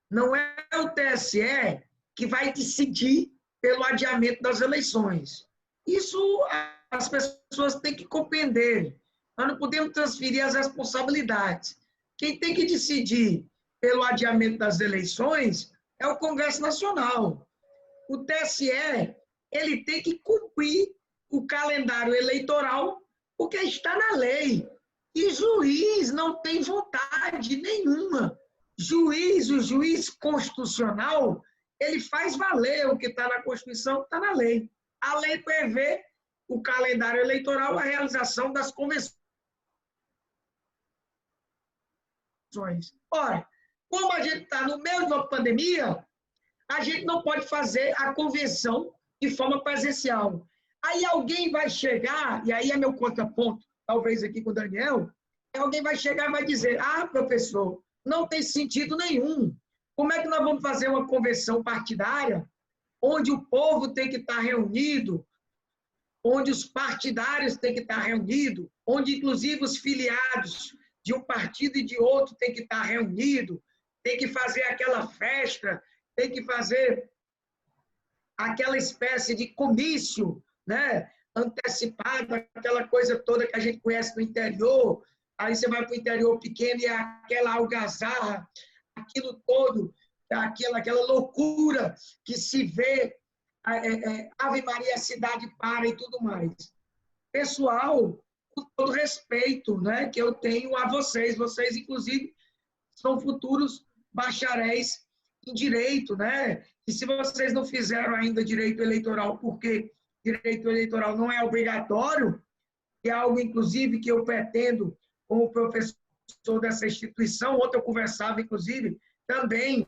Não é o TSE que vai decidir pelo adiamento das eleições. Isso as pessoas têm que compreender. Nós não podemos transferir as responsabilidades. Quem tem que decidir pelo adiamento das eleições é o Congresso Nacional. O TSE ele tem que cumprir o calendário eleitoral, porque está na lei. E juiz não tem vontade nenhuma. O juiz constitucional, ele faz valer o que está na Constituição, está na lei. A lei prevê o calendário eleitoral, a realização das convenções. Ora, como a gente está no meio de uma pandemia, a gente não pode fazer a convenção de forma presencial. Aí alguém vai chegar, e aí é meu contraponto, talvez aqui com o Daniel, alguém vai chegar e vai dizer, professor, não tem sentido nenhum. Como é que nós vamos fazer uma convenção partidária onde o povo tem que estar reunido, onde os partidários têm que estar reunidos, onde inclusive os filiados de um partido e de outro têm que estar reunidos, tem que fazer aquela festa, tem que fazer aquela espécie de comício, né, antecipado, aquela coisa toda que a gente conhece no interior. Aí você vai para o interior pequeno e é aquela algazarra, aquilo todo, aquela loucura que se vê, Ave Maria, a cidade para e tudo mais. Pessoal, com todo respeito, né, que eu tenho a vocês inclusive são futuros bacharéis em direito, né? E se vocês não fizeram ainda direito eleitoral, porque direito eleitoral não é obrigatório, que é algo, inclusive, que eu pretendo, como professor dessa instituição, ontem eu conversava, inclusive, também,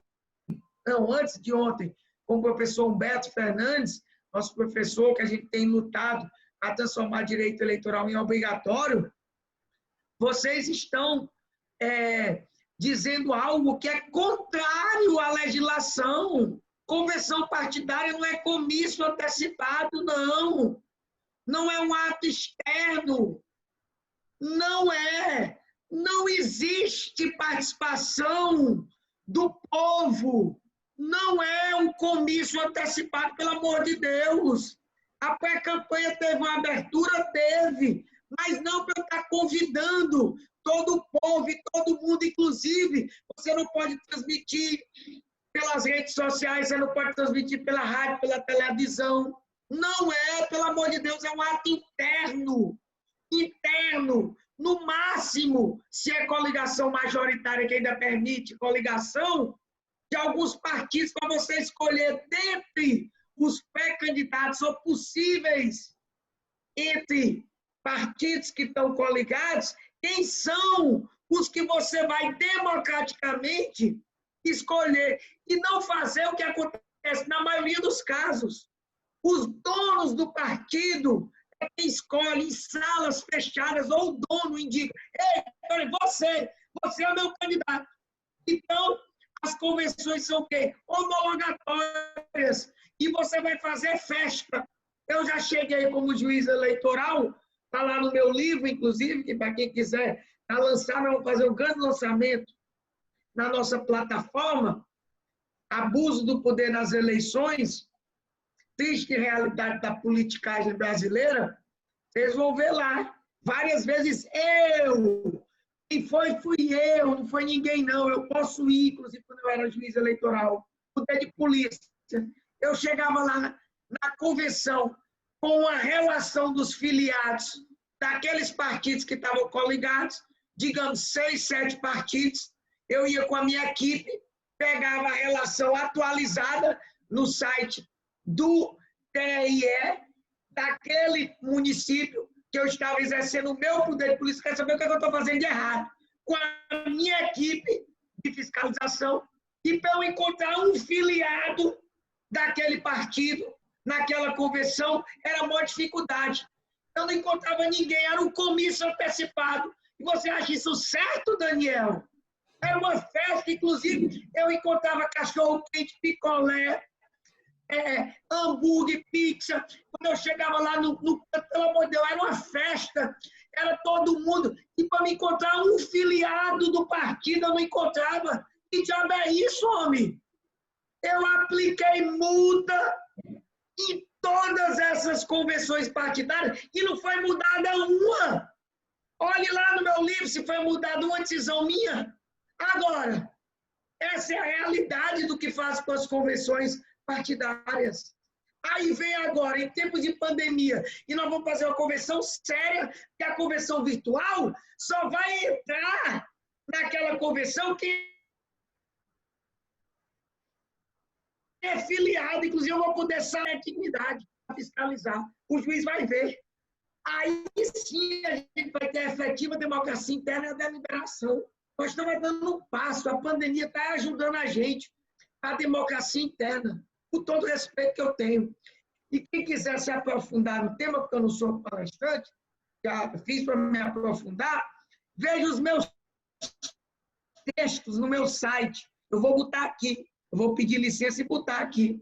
não, antes de ontem, com o professor Humberto Fernandes, nosso professor, que a gente tem lutado para transformar direito eleitoral em obrigatório, vocês estão dizendo algo que é contrário à legislação. Convenção partidária não é comício antecipado, não. Não é um ato externo. Não é. Não existe participação do povo. Não é um comício antecipado, pelo amor de Deus. A pré-campanha teve uma abertura? Teve. Mas não para eu estar convidando todo o povo e todo mundo, inclusive. Você não pode transmitir pelas redes sociais, você não pode transmitir pela rádio, pela televisão. Não é, pelo amor de Deus, é um ato interno. Interno. no máximo, se é coligação majoritária que ainda permite coligação, de alguns partidos para você escolher dentre os pré-candidatos ou possíveis entre partidos que estão coligados, quem são os que você vai democraticamente escolher e não fazer o que acontece na maioria dos casos. Os donos do partido é quem escolhe em salas fechadas ou o dono indica: ei, você é o meu candidato. Então, as convenções são o quê? Homologatórias. E você vai fazer festa. Eu já cheguei como juiz eleitoral, está lá no meu livro, inclusive, que para quem quiser lançar, nós vamos fazer um grande lançamento na nossa plataforma, Abuso do Poder nas Eleições, triste realidade da politicagem brasileira. Vocês vão ver lá. Várias vezes quem foi, fui eu, não foi ninguém, não. Eu posso ir, inclusive, quando eu era juiz eleitoral, poder de polícia. Eu chegava lá na convenção com a relação dos filiados daqueles partidos que estavam coligados, digamos, 6, 7 partidos. Eu ia com a minha equipe, pegava a relação atualizada no site do TRE, daquele município que eu estava exercendo o meu poder de polícia, quer saber o que eu estou fazendo de errado, com a minha equipe de fiscalização, e para eu encontrar um filiado daquele partido, naquela convenção, era uma dificuldade. Eu não encontrava ninguém, era um comício antecipado. E você acha isso certo, Daniel? Era uma festa, inclusive, eu encontrava cachorro-quente, picolé, hambúrguer, pizza. Quando eu chegava lá no pelo amor de Deus, era uma festa, era todo mundo. E para me encontrar um filiado do partido, eu não encontrava. Que diabo é isso, homem? Eu apliquei multa em todas essas convenções partidárias e não foi mudada uma. Olhe lá no meu livro se foi mudada uma decisão minha. Agora, essa é a realidade do que faz com as convenções partidárias. Aí vem agora, em tempos de pandemia, e nós vamos fazer uma convenção séria, que a convenção virtual só vai entrar naquela convenção que é filiado, inclusive eu vou poder sair a dignidade para fiscalizar. O juiz vai ver. Aí sim a gente vai ter a efetiva democracia interna e a deliberação. Nós estamos dando um passo, a pandemia está ajudando a gente, a democracia interna, com todo o respeito que eu tenho. E quem quiser se aprofundar no tema, porque eu não sou palestrante, já fiz para me aprofundar, veja os meus textos no meu site. Eu vou botar aqui. Eu vou pedir licença e botar aqui.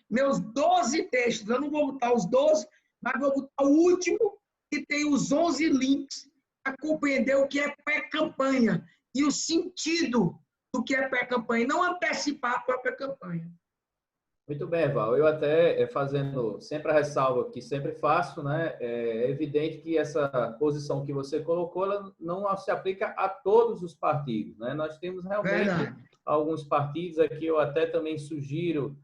Meus 12 textos. Eu não vou botar os 12, mas vou botar o último, que tem os 11 links para compreender o que é pré-campanha e o sentido do que é pré-campanha, e não antecipar a própria campanha. Muito bem, Val. Eu até fazendo sempre a ressalva que sempre faço, né? É evidente que essa posição que você colocou, ela não se aplica a todos os partidos, né? Nós temos realmente alguns partidos aqui. Eu até também sugiro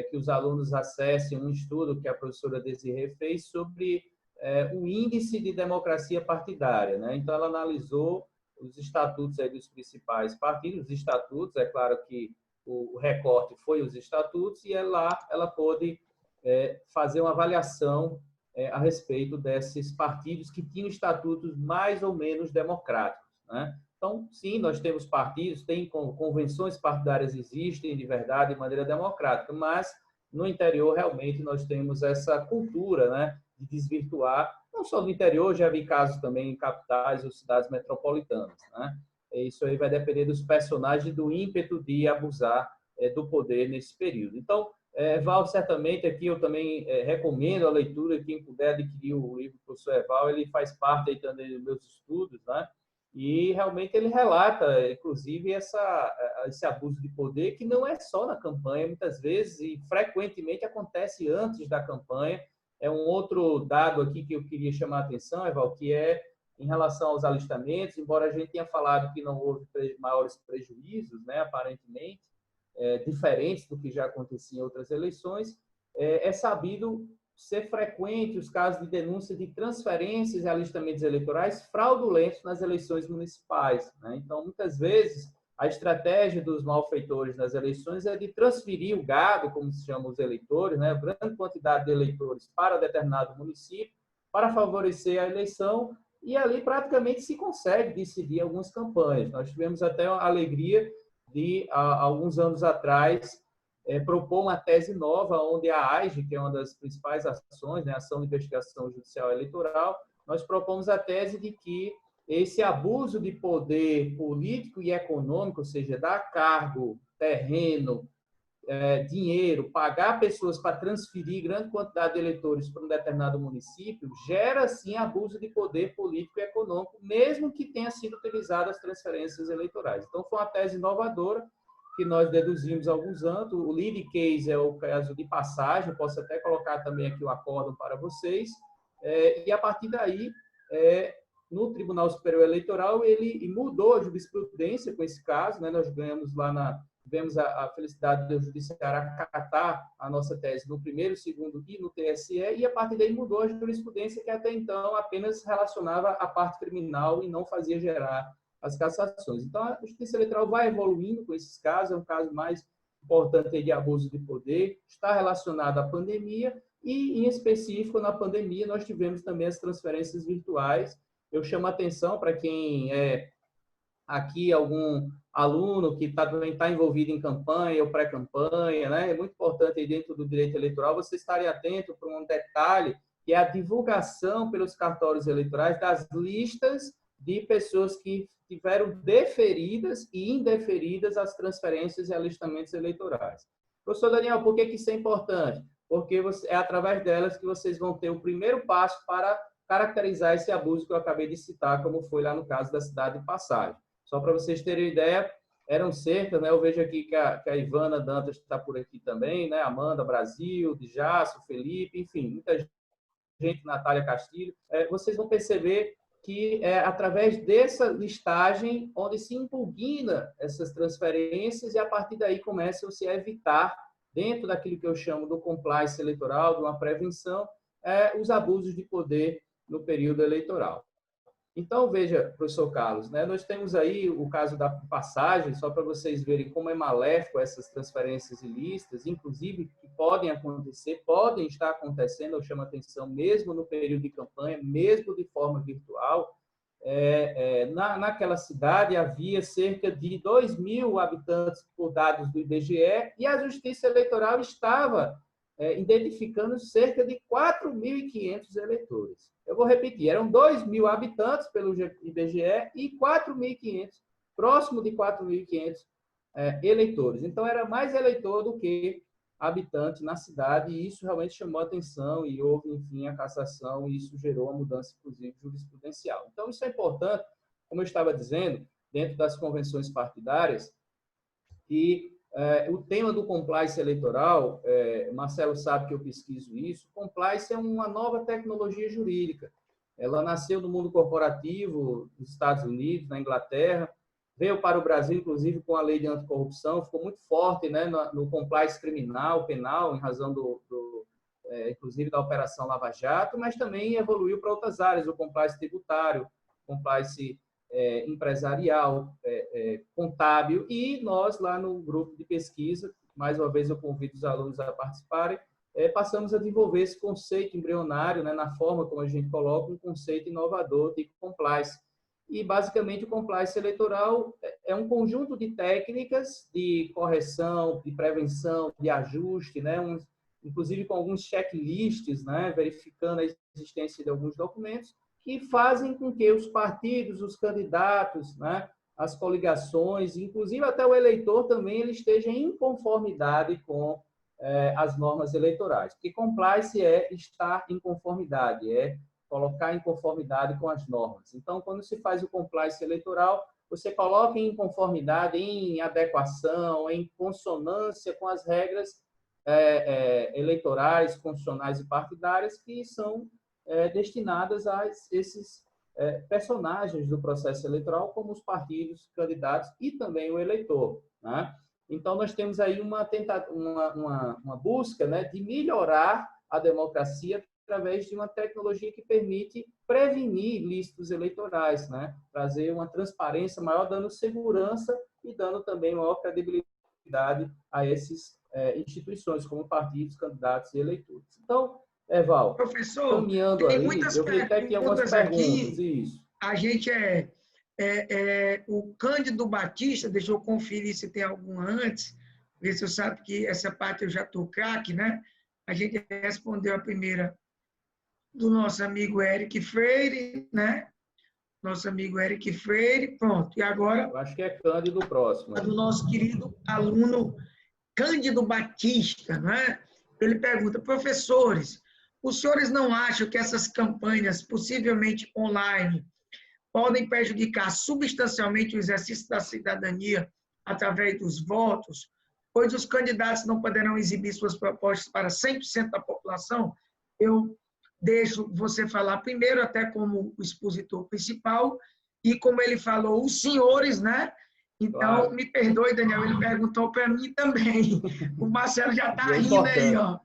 que os alunos acessem um estudo que a professora Desirê fez sobre o índice de democracia partidária, né? Então, ela analisou os estatutos aí dos principais partidos. Os estatutos, é claro que o recorte foi os estatutos, e lá ela pôde fazer uma avaliação a respeito desses partidos que tinham estatutos mais ou menos democráticos, né? Então, sim, nós temos partidos, tem convenções partidárias, existem de verdade, de maneira democrática, mas no interior realmente nós temos essa cultura, né, de desvirtuar, não só no interior, já vi casos também em capitais ou cidades metropolitanas, né? Isso aí vai depender dos personagens, do ímpeto de abusar do poder nesse período. Então, Val, certamente aqui eu também recomendo a leitura, quem puder adquirir o livro do professor Eval, ele faz parte aí também dos meus estudos, né? E realmente ele relata, inclusive, esse abuso de poder, que não é só na campanha, muitas vezes, e frequentemente acontece antes da campanha. É um outro dado aqui que eu queria chamar a atenção, Eval, que é em relação aos alistamentos, embora a gente tenha falado que não houve maiores prejuízos, né, aparentemente, diferentes do que já acontecia em outras eleições, é sabido, ser frequente os casos de denúncia de transferências e alistamentos eleitorais fraudulentos nas eleições municipais, né? Então, muitas vezes, a estratégia dos malfeitores nas eleições é de transferir o gado, como se chama os eleitores, né, grande quantidade de eleitores para determinado município, para favorecer a eleição, e ali praticamente se consegue decidir algumas campanhas. Nós tivemos até a alegria de, há alguns anos atrás, propor uma tese nova, onde a AIGE, que é uma das principais ações, né, Ação de Investigação Judicial Eleitoral, nós propomos a tese de que esse abuso de poder político e econômico, ou seja, dar cargo, terreno, dinheiro, pagar pessoas para transferir grande quantidade de eleitores para um determinado município, gera, sim, abuso de poder político e econômico, mesmo que tenha sido utilizado as transferências eleitorais. Então, foi uma tese inovadora que nós deduzimos há alguns anos. O lead case é o caso de Passagem, posso até colocar também aqui o acórdão para vocês, e a partir daí, no Tribunal Superior Eleitoral, ele mudou a jurisprudência com esse caso, né? Nós ganhamos lá tivemos a felicidade do Judiciário acatar a nossa tese no primeiro, segundo e no TSE, e a partir daí mudou a jurisprudência, que até então apenas relacionava a parte criminal e não fazia gerar as cassações. Então, a Justiça Eleitoral vai evoluindo com esses casos, é um caso mais importante de abuso de poder, está relacionado à pandemia, e, em específico, na pandemia, nós tivemos também as transferências virtuais. Eu chamo a atenção para quem aqui, algum aluno que também está envolvido em campanha ou pré-campanha, né? É muito importante aí dentro do direito eleitoral você estar atento para um detalhe, que é a divulgação pelos cartórios eleitorais das listas de pessoas que tiveram deferidas e indeferidas as transferências e alistamentos eleitorais. Professor Daniel, por que isso é importante? Porque é através delas que vocês vão ter o primeiro passo para caracterizar esse abuso que eu acabei de citar, como foi lá no caso da cidade de Passagem. Só para vocês terem ideia, eram cerca, né? Eu vejo aqui que a Ivana Dantas está por aqui também, né? Amanda Brasil, Djasso, Felipe, enfim, muita gente, Natália Castilho. Vocês vão perceber que é através dessa listagem onde se impugna essas transferências e a partir daí começam-se a evitar, dentro daquilo que eu chamo do compliance eleitoral, de uma prevenção, os abusos de poder no período eleitoral. Então, veja, professor Carlos, né, nós temos aí o caso da Passagem, só para vocês verem como é maléfico essas transferências ilícitas, inclusive que podem acontecer, podem estar acontecendo, eu chamo a atenção, mesmo no período de campanha, mesmo de forma virtual. Naquela cidade havia cerca de 2.000 habitantes, por dados do IBGE, e a Justiça Eleitoral estava identificando cerca de 4.500 eleitores. Eu vou repetir, eram 2.000 habitantes pelo IBGE e 4.500, próximo de 4.500 eleitores. Então, era mais eleitor do que habitante na cidade, e isso realmente chamou a atenção, e houve, enfim, a cassação, e isso gerou uma mudança, inclusive, jurisprudencial. Então, isso é importante, como eu estava dizendo, dentro das convenções partidárias, e o tema do compliance eleitoral, Marcelo sabe que eu pesquiso isso, compliance é uma nova tecnologia jurídica. Ela nasceu no mundo corporativo dos Estados Unidos, na Inglaterra, veio para o Brasil, inclusive, com a lei de anticorrupção, ficou muito forte, né, no compliance criminal, penal, em razão inclusive da Operação Lava Jato, mas também evoluiu para outras áreas, o compliance tributário, compliance empresarial, contábil, e nós, lá no grupo de pesquisa, mais uma vez eu convido os alunos a participarem, passamos a desenvolver esse conceito embrionário, né, na forma como a gente coloca um conceito inovador de compliance. E, basicamente, o compliance eleitoral é um conjunto de técnicas de correção, de prevenção, de ajuste, né, inclusive com alguns checklists, né, verificando a existência de alguns documentos, que fazem com que os partidos, os candidatos, né, as coligações, inclusive até o eleitor também, ele esteja em conformidade com as normas eleitorais. Porque compliance é estar em conformidade, é colocar em conformidade com as normas. Então, quando se faz o compliance eleitoral, você coloca em conformidade, em adequação, em consonância com as regras eleitorais, constitucionais e partidárias que são destinadas a esses personagens do processo eleitoral, como os partidos, candidatos e também o eleitor, né? Então, nós temos aí uma busca, né, de melhorar a democracia através de uma tecnologia que permite prevenir ilícitos eleitorais, né? Trazer uma transparência maior, dando segurança e dando também maior credibilidade a essas instituições, como partidos, candidatos e eleitores. Então, Eval, Professor, caminhando tem aí, muitas eu vi até que algumas perguntas perguntas, aqui. isso. A gente o Cândido Batista, deixa eu conferir se tem algum antes, ver se eu sabe que essa parte eu já estou craque, né? A gente respondeu a primeira do nosso amigo Eric Freire, né? Nosso amigo Eric Freire, pronto. E agora, Eu acho que é Cândido o próximo. a do nosso querido aluno Cândido Batista, né? Ele pergunta, professores, os senhores não acham que essas campanhas, possivelmente online, podem prejudicar substancialmente o exercício da cidadania através dos votos, pois os candidatos não poderão exibir suas propostas para 100% da população? Eu deixo você falar primeiro, até como o expositor principal, e como ele falou, os senhores, né? Então, claro. Me perdoe, Daniel, ele perguntou para mim também. O Marcelo já está rindo aí, ó.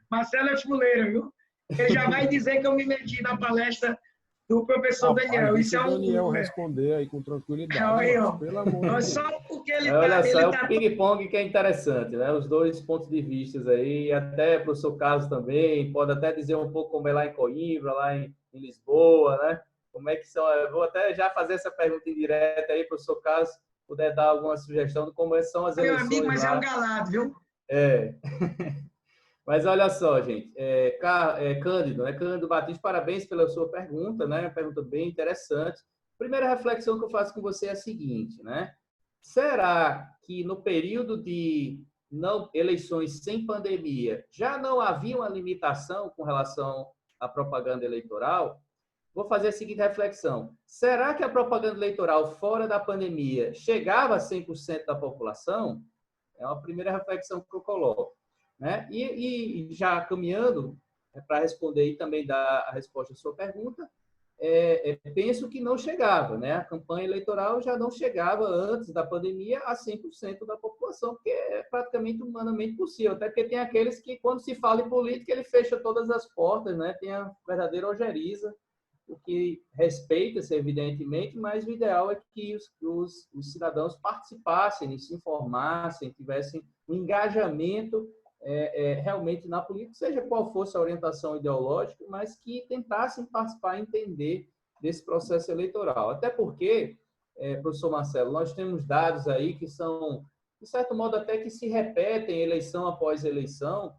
Marcelo é fuleiro, viu? Ele já vai dizer que eu me meti na palestra do professor Daniel. Isso é um Daniel responder aí com tranquilidade. Aí, ó. Pelo amor de só porque ele olha só, é o ping-pong que é interessante, né? Os dois pontos de vista aí, até para o seu caso também, pode até dizer um pouco como é lá em Coimbra, lá em Lisboa, né? Como é que são? Eu vou até já fazer essa pergunta indireta aí para o seu caso, puder dar alguma sugestão de como são as eleições. Meu amigo, mas lá. É um galado, viu? É. Mas olha só, gente, Cândido, né? Cândido Batista, parabéns pela sua pergunta, né? Uma pergunta bem interessante. Primeira reflexão que eu faço com você é a seguinte, né? Será que no período de eleições sem pandemia já não havia uma limitação com relação à propaganda eleitoral? Vou fazer a seguinte reflexão. Será que a propaganda eleitoral fora da pandemia chegava a 100% da população? É uma primeira reflexão que eu coloco. Né? E já caminhando para responder e também dar a resposta à sua pergunta, penso que não chegava. Né? A campanha eleitoral já não chegava antes da pandemia a 100% da população, porque é praticamente humanamente possível. Até porque tem aqueles que, quando se fala em política, ele fecha todas as portas, né? Tem a verdadeira ojeriza, o que respeita-se, evidentemente, mas o ideal é que os cidadãos participassem, se informassem, tivessem um engajamento realmente na política, seja qual fosse a orientação ideológica, mas que tentassem participar e entender desse processo eleitoral. Até porque, professor Marcelo, nós temos dados aí que são, de certo modo, até que se repetem eleição após eleição,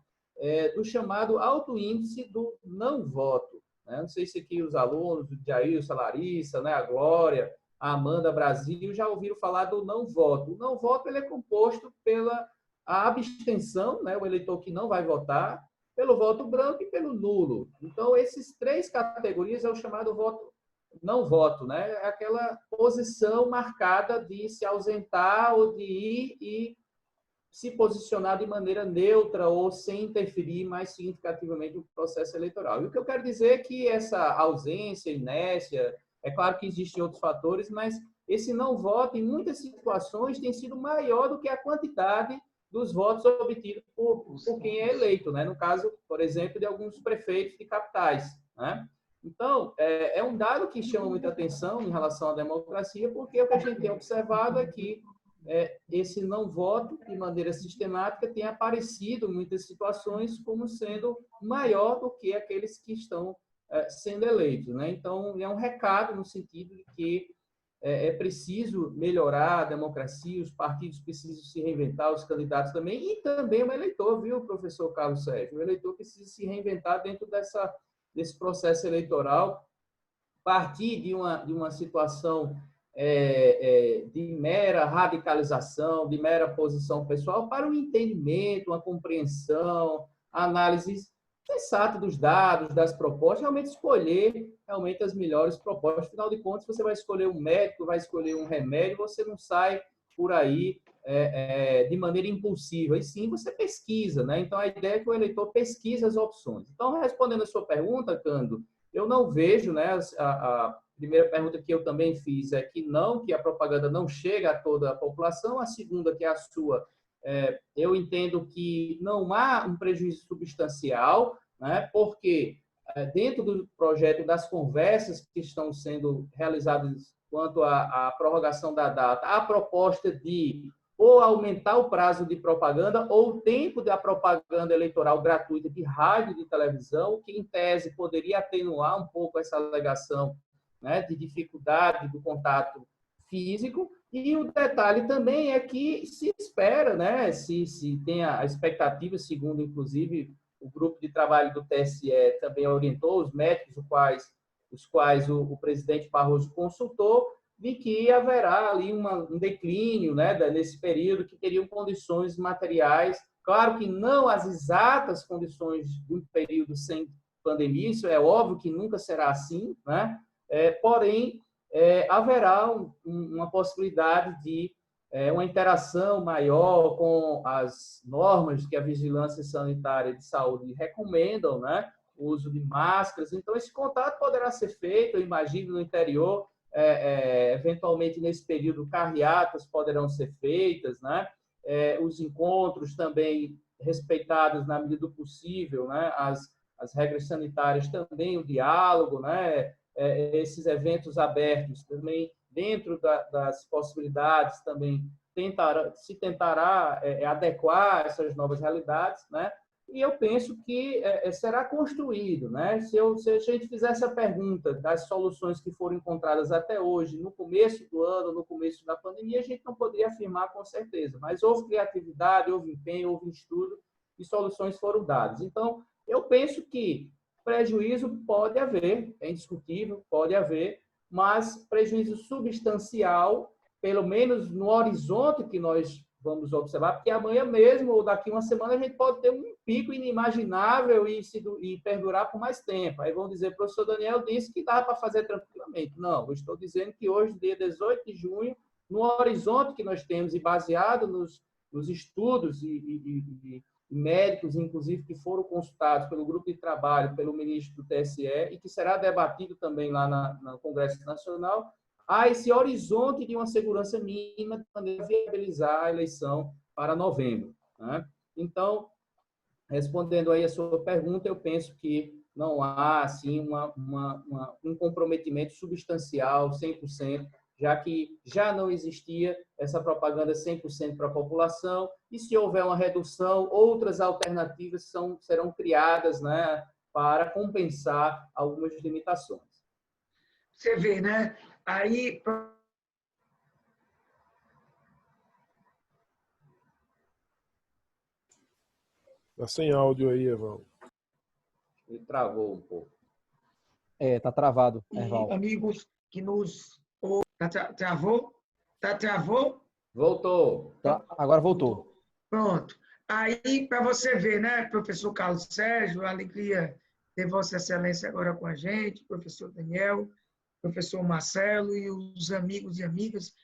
do chamado alto índice do não voto. Não sei se aqui os alunos, o Jair, a Larissa, né, a Glória, a Amanda Brasil, já ouviram falar do não voto. O não voto ele é composto pela abstenção, né, o eleitor que não vai votar, pelo voto branco e pelo nulo. Então, esses três categorias é o chamado voto não voto, né? É aquela posição marcada de se ausentar ou de ir e se posicionar de maneira neutra ou sem interferir mais significativamente no processo eleitoral. E o que eu quero dizer é que essa ausência, inércia, é claro que existem outros fatores, mas esse não voto, em muitas situações, tem sido maior do que a quantidade dos votos obtidos por quem é eleito, né? No caso, por exemplo, de alguns prefeitos de capitais, né? Então, é um dado que chama muita atenção em relação à democracia, porque o que a gente tem observado é que esse não voto, de maneira sistemática, tem aparecido em muitas situações como sendo maior do que aqueles que estão sendo eleitos, né? Então, é um recado no sentido de que é preciso melhorar a democracia, os partidos precisam se reinventar, os candidatos também, e também o eleitor, viu, professor Carlos Sérgio? O eleitor precisa se reinventar dentro desse processo eleitoral, partir de uma situação de mera radicalização, de mera posição pessoal, para um entendimento, uma compreensão, análise sensata dos dados, das propostas, realmente escolher realmente as melhores propostas. Afinal de contas, você vai escolher um médico, vai escolher um remédio, você não sai por aí de maneira impulsiva, e sim você pesquisa, né? Então, a ideia é que o eleitor pesquisa as opções. Então, respondendo a sua pergunta, Cândido, eu não vejo, né, a primeira pergunta que eu também fiz é que a propaganda não chega a toda a população. A segunda, que é a sua, eu entendo que não há um prejuízo substancial, né, porque dentro do projeto das conversas que estão sendo realizadas quanto à prorrogação da data, a proposta de ou aumentar o prazo de propaganda ou o tempo da propaganda eleitoral gratuita de rádio e de televisão, que, em tese, poderia atenuar um pouco essa alegação, né, de dificuldade do contato físico. E o detalhe também é que se espera, né, se tem a expectativa, segundo, inclusive, o grupo de trabalho do TSE também orientou os médicos, os quais o presidente Barroso consultou, de que haverá ali um declínio, né, nesse período, que teriam condições materiais, claro que não as exatas condições de um período sem pandemia, isso é óbvio que nunca será assim, né? Porém, haverá uma possibilidade de uma interação maior com as normas que a Vigilância Sanitária de Saúde recomendam, né? O uso de máscaras. Então, esse contato poderá ser feito, eu imagino, no interior. Eventualmente, nesse período, carreatas poderão ser feitas, né? Os encontros também respeitados na medida do possível, né? As regras sanitárias também, o diálogo, né? Esses eventos abertos também, dentro das possibilidades, também se tentará adequar essas novas realidades, né? E eu penso que será construído, né? Se a gente fizesse a pergunta das soluções que foram encontradas até hoje, no começo do ano, no começo da pandemia, a gente não poderia afirmar com certeza, mas houve criatividade, houve empenho, houve estudo e soluções foram dadas. Então, eu penso que prejuízo pode haver, é indiscutível, pode haver, mas prejuízo substancial, pelo menos no horizonte que nós vamos observar, porque amanhã mesmo ou daqui uma semana a gente pode ter um pico inimaginável e perdurar por mais tempo. Aí vão dizer, o professor Daniel disse que dá para fazer tranquilamente. Não, eu estou dizendo que hoje, dia 18 de junho, no horizonte que nós temos e baseado nos estudos e médicos, inclusive, que foram consultados pelo grupo de trabalho, pelo ministro do TSE, e que será debatido também lá no Congresso Nacional, há esse horizonte de uma segurança mínima de maneira a viabilizar a eleição para novembro, né? Então, respondendo aí a sua pergunta, eu penso que não há assim, um comprometimento substancial, 100%, já que já não existia essa propaganda 100% para a população, e se houver uma redução, outras alternativas serão criadas, né, para compensar algumas limitações. Você vê, né? Aí... Tá sem áudio aí, Evão. Ele travou um pouco. Tá travado, Erval. Amigos que nos... Travou? Travou? Voltou. Agora voltou. Pronto. Aí, para você ver, né, professor Carlos Sérgio, a alegria ter Vossa Excelência agora com a gente, professor Daniel, professor Marcelo e os amigos e amigas.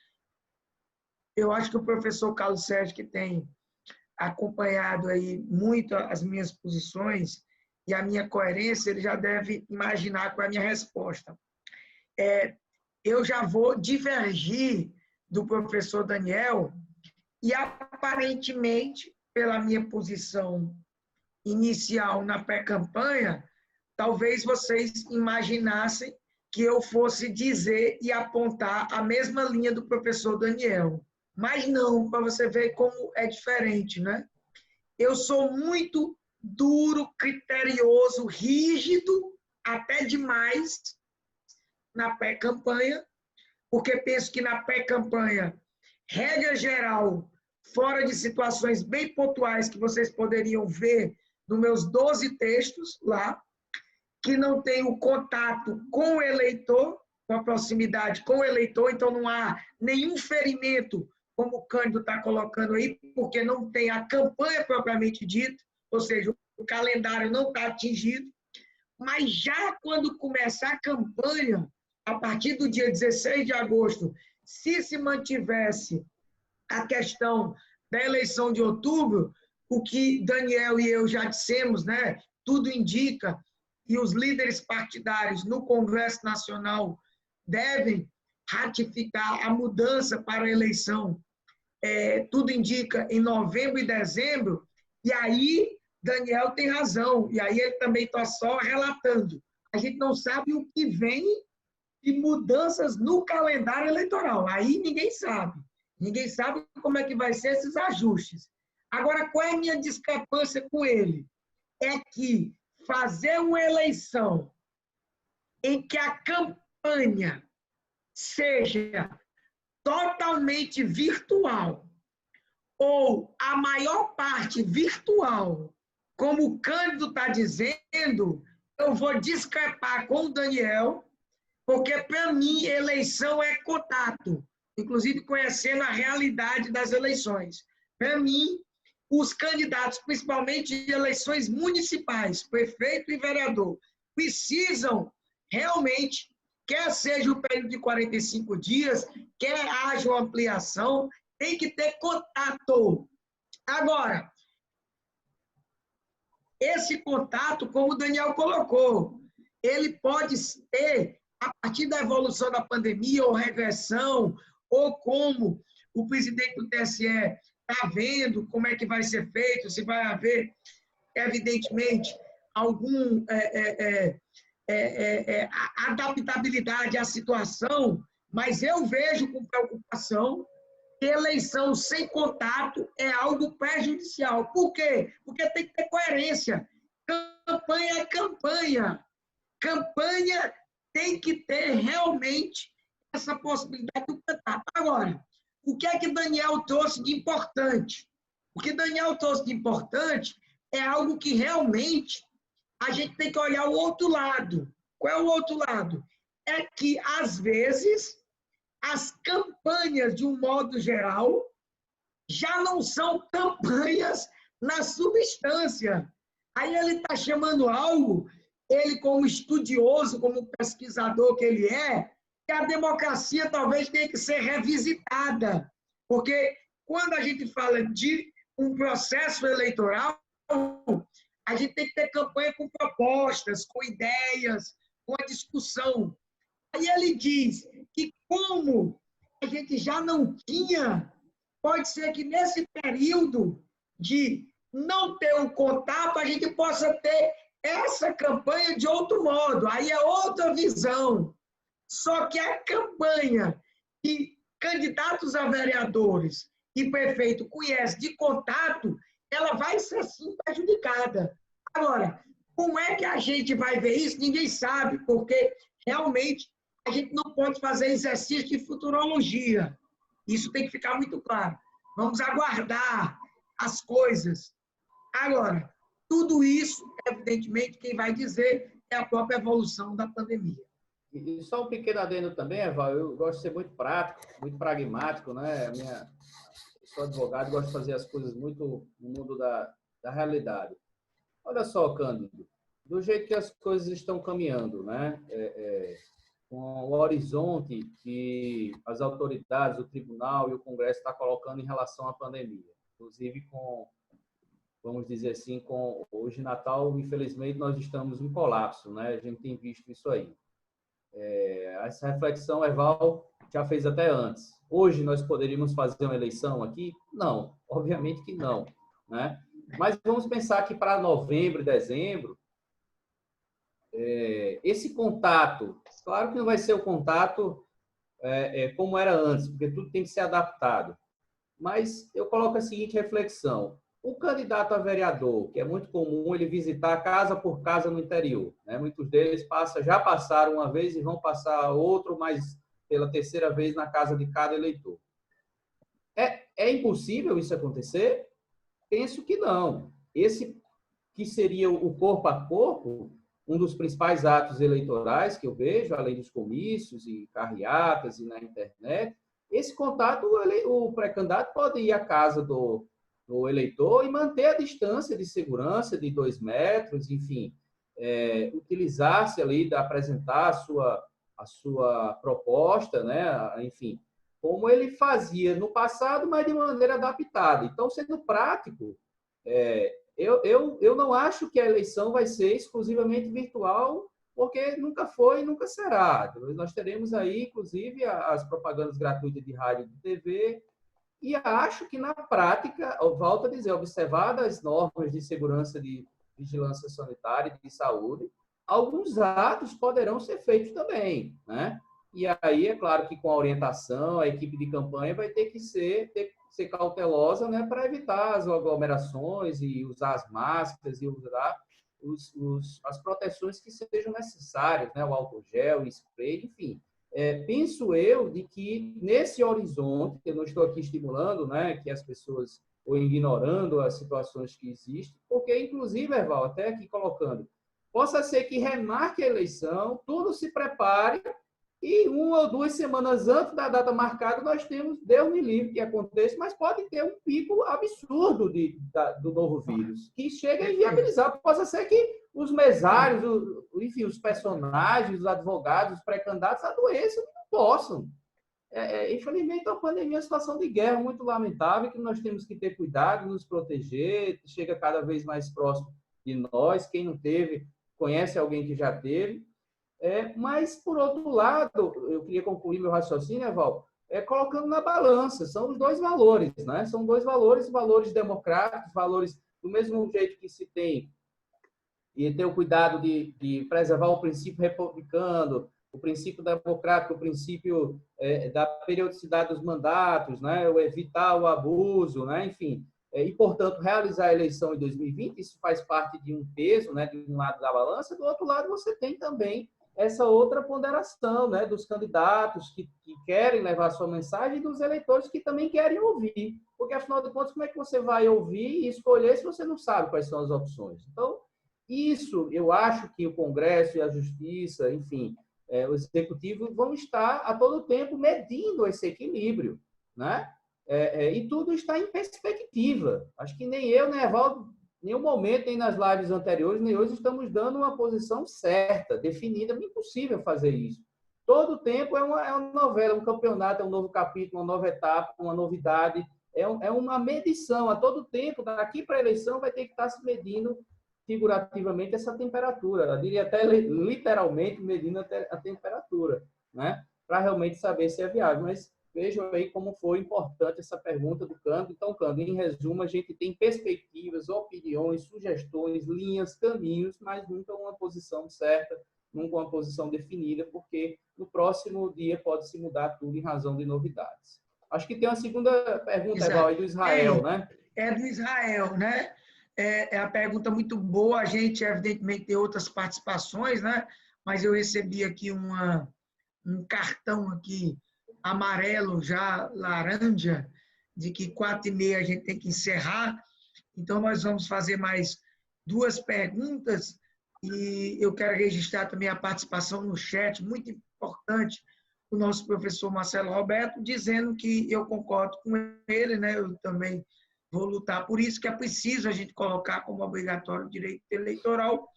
Eu acho que o professor Carlos Sérgio, que tem acompanhado aí muito as minhas posições e a minha coerência, ele já deve imaginar qual é a minha resposta. Eu já vou divergir do professor Daniel e, aparentemente, pela minha posição inicial na pré-campanha, talvez vocês imaginassem que eu fosse dizer e apontar a mesma linha do professor Daniel. Mas não, para você ver como é diferente, né? Eu sou muito duro, criterioso, rígido, até demais, na pré-campanha, porque penso que na pré-campanha, regra geral, fora de situações bem pontuais que vocês poderiam ver nos meus 12 textos lá, que não tem o contato com o eleitor, com a proximidade com o eleitor, então não há nenhum ferimento, como o Cândido está colocando aí, porque não tem a campanha propriamente dita, ou seja, o calendário não está atingido, mas já quando começar a campanha, a partir do dia 16 de agosto, se mantivesse a questão da eleição de outubro, o que Daniel e eu já dissemos, né? Tudo indica, e os líderes partidários no Congresso Nacional devem ratificar a mudança para a eleição tudo indica, em novembro e dezembro, e aí Daniel tem razão, e aí ele também está só relatando. A gente não sabe o que vem de mudanças no calendário eleitoral, aí ninguém sabe. Ninguém sabe como é que vai ser esses ajustes. Agora, qual é a minha discrepância com ele? É que fazer uma eleição em que a campanha seja totalmente virtual, ou a maior parte virtual, como o Cândido está dizendo, eu vou discrepar com o Daniel, porque, para mim, eleição é contato, inclusive conhecendo a realidade das eleições. Para mim, os candidatos, principalmente de eleições municipais, prefeito e vereador, precisam realmente, quer seja o período de 45 dias, quer haja uma ampliação, tem que ter contato. Agora, esse contato, como o Daniel colocou, ele pode ter, a partir da evolução da pandemia, ou regressão, ou como o presidente do TSE está vendo como é que vai ser feito, se vai haver, evidentemente, alguma adaptabilidade à situação, mas eu vejo com preocupação que eleição sem contato é algo prejudicial. Por quê? Porque tem que ter coerência. Campanha é campanha. Campanha tem que ter realmente essa possibilidade do contato. Agora, o que é que Daniel trouxe de importante? O que Daniel trouxe de importante é algo que realmente a gente tem que olhar o outro lado. Qual é o outro lado? É que, às vezes, as campanhas, de um modo geral, já não são campanhas na substância. Aí ele está chamando algo, ele como estudioso, como pesquisador que ele é, que a democracia talvez tenha que ser revisitada. Porque quando a gente fala de um processo eleitoral, a gente tem que ter campanha com propostas, com ideias, com a discussão. Aí ele diz que, como a gente já não tinha, pode ser que nesse período de não ter o contato, a gente possa ter essa campanha de outro modo. Aí é outra visão. Só que a campanha que candidatos a vereadores e prefeito conhecem de contato, ela vai ser, sim, prejudicada. Agora, como é que a gente vai ver isso? Ninguém sabe, porque realmente a gente não pode fazer exercício de futurologia. Isso tem que ficar muito claro. Vamos aguardar as coisas. Agora, tudo isso, evidentemente, quem vai dizer é a própria evolução da pandemia. E só um pequeno adendo também, Eval, eu gosto de ser muito prático, muito pragmático, né? Eu sou advogado e gosto de fazer as coisas muito no mundo da realidade. Olha só, Cândido, do jeito que as coisas estão caminhando, né? Com o horizonte que as autoridades, o tribunal e o Congresso estão colocando em relação à pandemia, inclusive com, vamos dizer assim, com hoje Natal, infelizmente, nós estamos em colapso, né? A gente tem visto isso aí. Essa reflexão, Eval, já fez até antes. Hoje nós poderíamos fazer uma eleição aqui? Não, obviamente que não, né? Mas vamos pensar que para novembro, dezembro, esse contato, claro que não vai ser o contato como era antes, porque tudo tem que ser adaptado. Mas eu coloco a seguinte reflexão. O candidato a vereador, que é muito comum ele visitar casa por casa no interior, né? Muitos deles já passaram uma vez e vão passar outro, mas pela terceira vez na casa de cada eleitor. É impossível isso acontecer? Penso que não. Esse que seria o corpo a corpo, um dos principais atos eleitorais que eu vejo, além dos comícios e carreatas e na internet, esse contato, o pré-candidato pode ir à casa do eleitor e manter a distância de segurança de 2 metros, enfim, utilizar-se ali, apresentar a sua proposta, né? Enfim, como ele fazia no passado, mas de maneira adaptada. Então, sendo prático, eu não acho que a eleição vai ser exclusivamente virtual, porque nunca foi e nunca será. Nós teremos aí, inclusive, as propagandas gratuitas de rádio e de TV, E acho que, na prática, eu volto a dizer, observadas as normas de segurança de vigilância sanitária e de saúde, alguns atos poderão ser feitos também, né? E aí, é claro que com a orientação, a equipe de campanha vai ter que ser cautelosa, né, para evitar as aglomerações e usar as máscaras e usar as proteções que sejam necessárias, né, o álcool gel, o spray, enfim. Penso eu de que nesse horizonte, eu não estou aqui estimulando, né, que as pessoas ou ignorando as situações que existem, porque, inclusive, Erval, até aqui colocando, possa ser que remarque a eleição, tudo se prepare e 1 ou 2 semanas antes da data marcada nós temos, Deus me livre que aconteça, mas pode ter um pico absurdo do novo vírus, que chega a inviabilizar. Possa ser que os mesários, enfim, os personagens, os advogados, os pré-candidatos adoeçam e não possam. Infelizmente, a pandemia é uma situação de guerra muito lamentável, que nós temos que ter cuidado, nos proteger, chega cada vez mais próximo de nós. Quem não teve, conhece alguém que já teve. Mas, por outro lado, eu queria concluir meu raciocínio, Eval, colocando na balança, são os dois valores, né? São dois valores democráticos, valores do mesmo jeito que se tem, e ter o cuidado de preservar o princípio republicano, o princípio democrático, o princípio da periodicidade dos mandatos, né? O evitar o abuso, né? Enfim, e, portanto, realizar a eleição em 2020, isso faz parte de um peso, né? De um lado da balança, do outro lado você tem também essa outra ponderação, né, dos candidatos que querem levar a sua mensagem e dos eleitores que também querem ouvir. Porque, afinal de contas, como é que você vai ouvir e escolher se você não sabe quais são as opções? Então, isso, eu acho que o Congresso e a Justiça, enfim, o Executivo vão estar a todo tempo medindo esse equilíbrio, né? E tudo está em perspectiva. Acho que nem eu, nem Evaldo, nenhum momento, nem nas lives anteriores, nem hoje, estamos dando uma posição certa, definida. É impossível fazer isso. Todo tempo é uma novela, um campeonato, é um novo capítulo, uma nova etapa, uma novidade. É uma medição. A todo tempo, daqui para a eleição, vai ter que estar se medindo figurativamente essa temperatura. Eu diria até literalmente medindo a temperatura, né? Para realmente saber se é viável. Mas vejam aí como foi importante essa pergunta do Cândido. Então, Cândido, em resumo, a gente tem perspectivas, opiniões, sugestões, linhas, caminhos, mas nunca uma posição certa, nunca uma posição definida, porque no próximo dia pode se mudar tudo em razão de novidades. Acho que tem uma segunda pergunta, Eval, aí do Israel, né? É do Israel, né? É a pergunta muito boa. A gente, evidentemente, tem outras participações, né? Mas eu recebi aqui um cartão aqui amarelo, já laranja, de que 4h30 a gente tem que encerrar. Então, nós vamos fazer mais 2 perguntas e eu quero registrar também a participação no chat, muito importante, do nosso professor Marcelo Roberto, dizendo que eu concordo com ele, né? Eu também vou lutar por isso, que é preciso a gente colocar como obrigatório o direito eleitoral,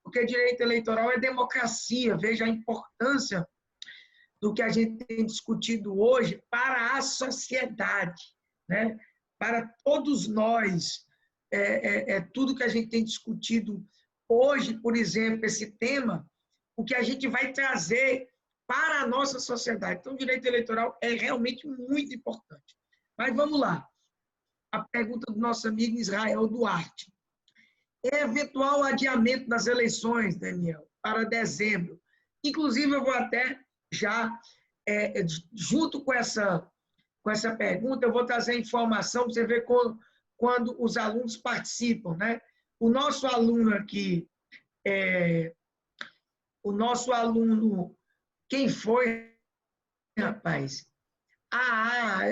porque direito eleitoral é democracia. Veja a importância do que a gente tem discutido hoje para a sociedade, né? Para todos nós. Tudo que a gente tem discutido hoje, por exemplo, esse tema, o que a gente vai trazer para a nossa sociedade. Então, o direito eleitoral é realmente muito importante. Mas vamos lá. A pergunta do nosso amigo Israel Duarte. Eventual adiamento das eleições, Daniel, para dezembro. Inclusive, eu vou até já, junto com essa pergunta, eu vou trazer informação para você ver quando os alunos participam, né? O nosso aluno aqui, quem foi, rapaz?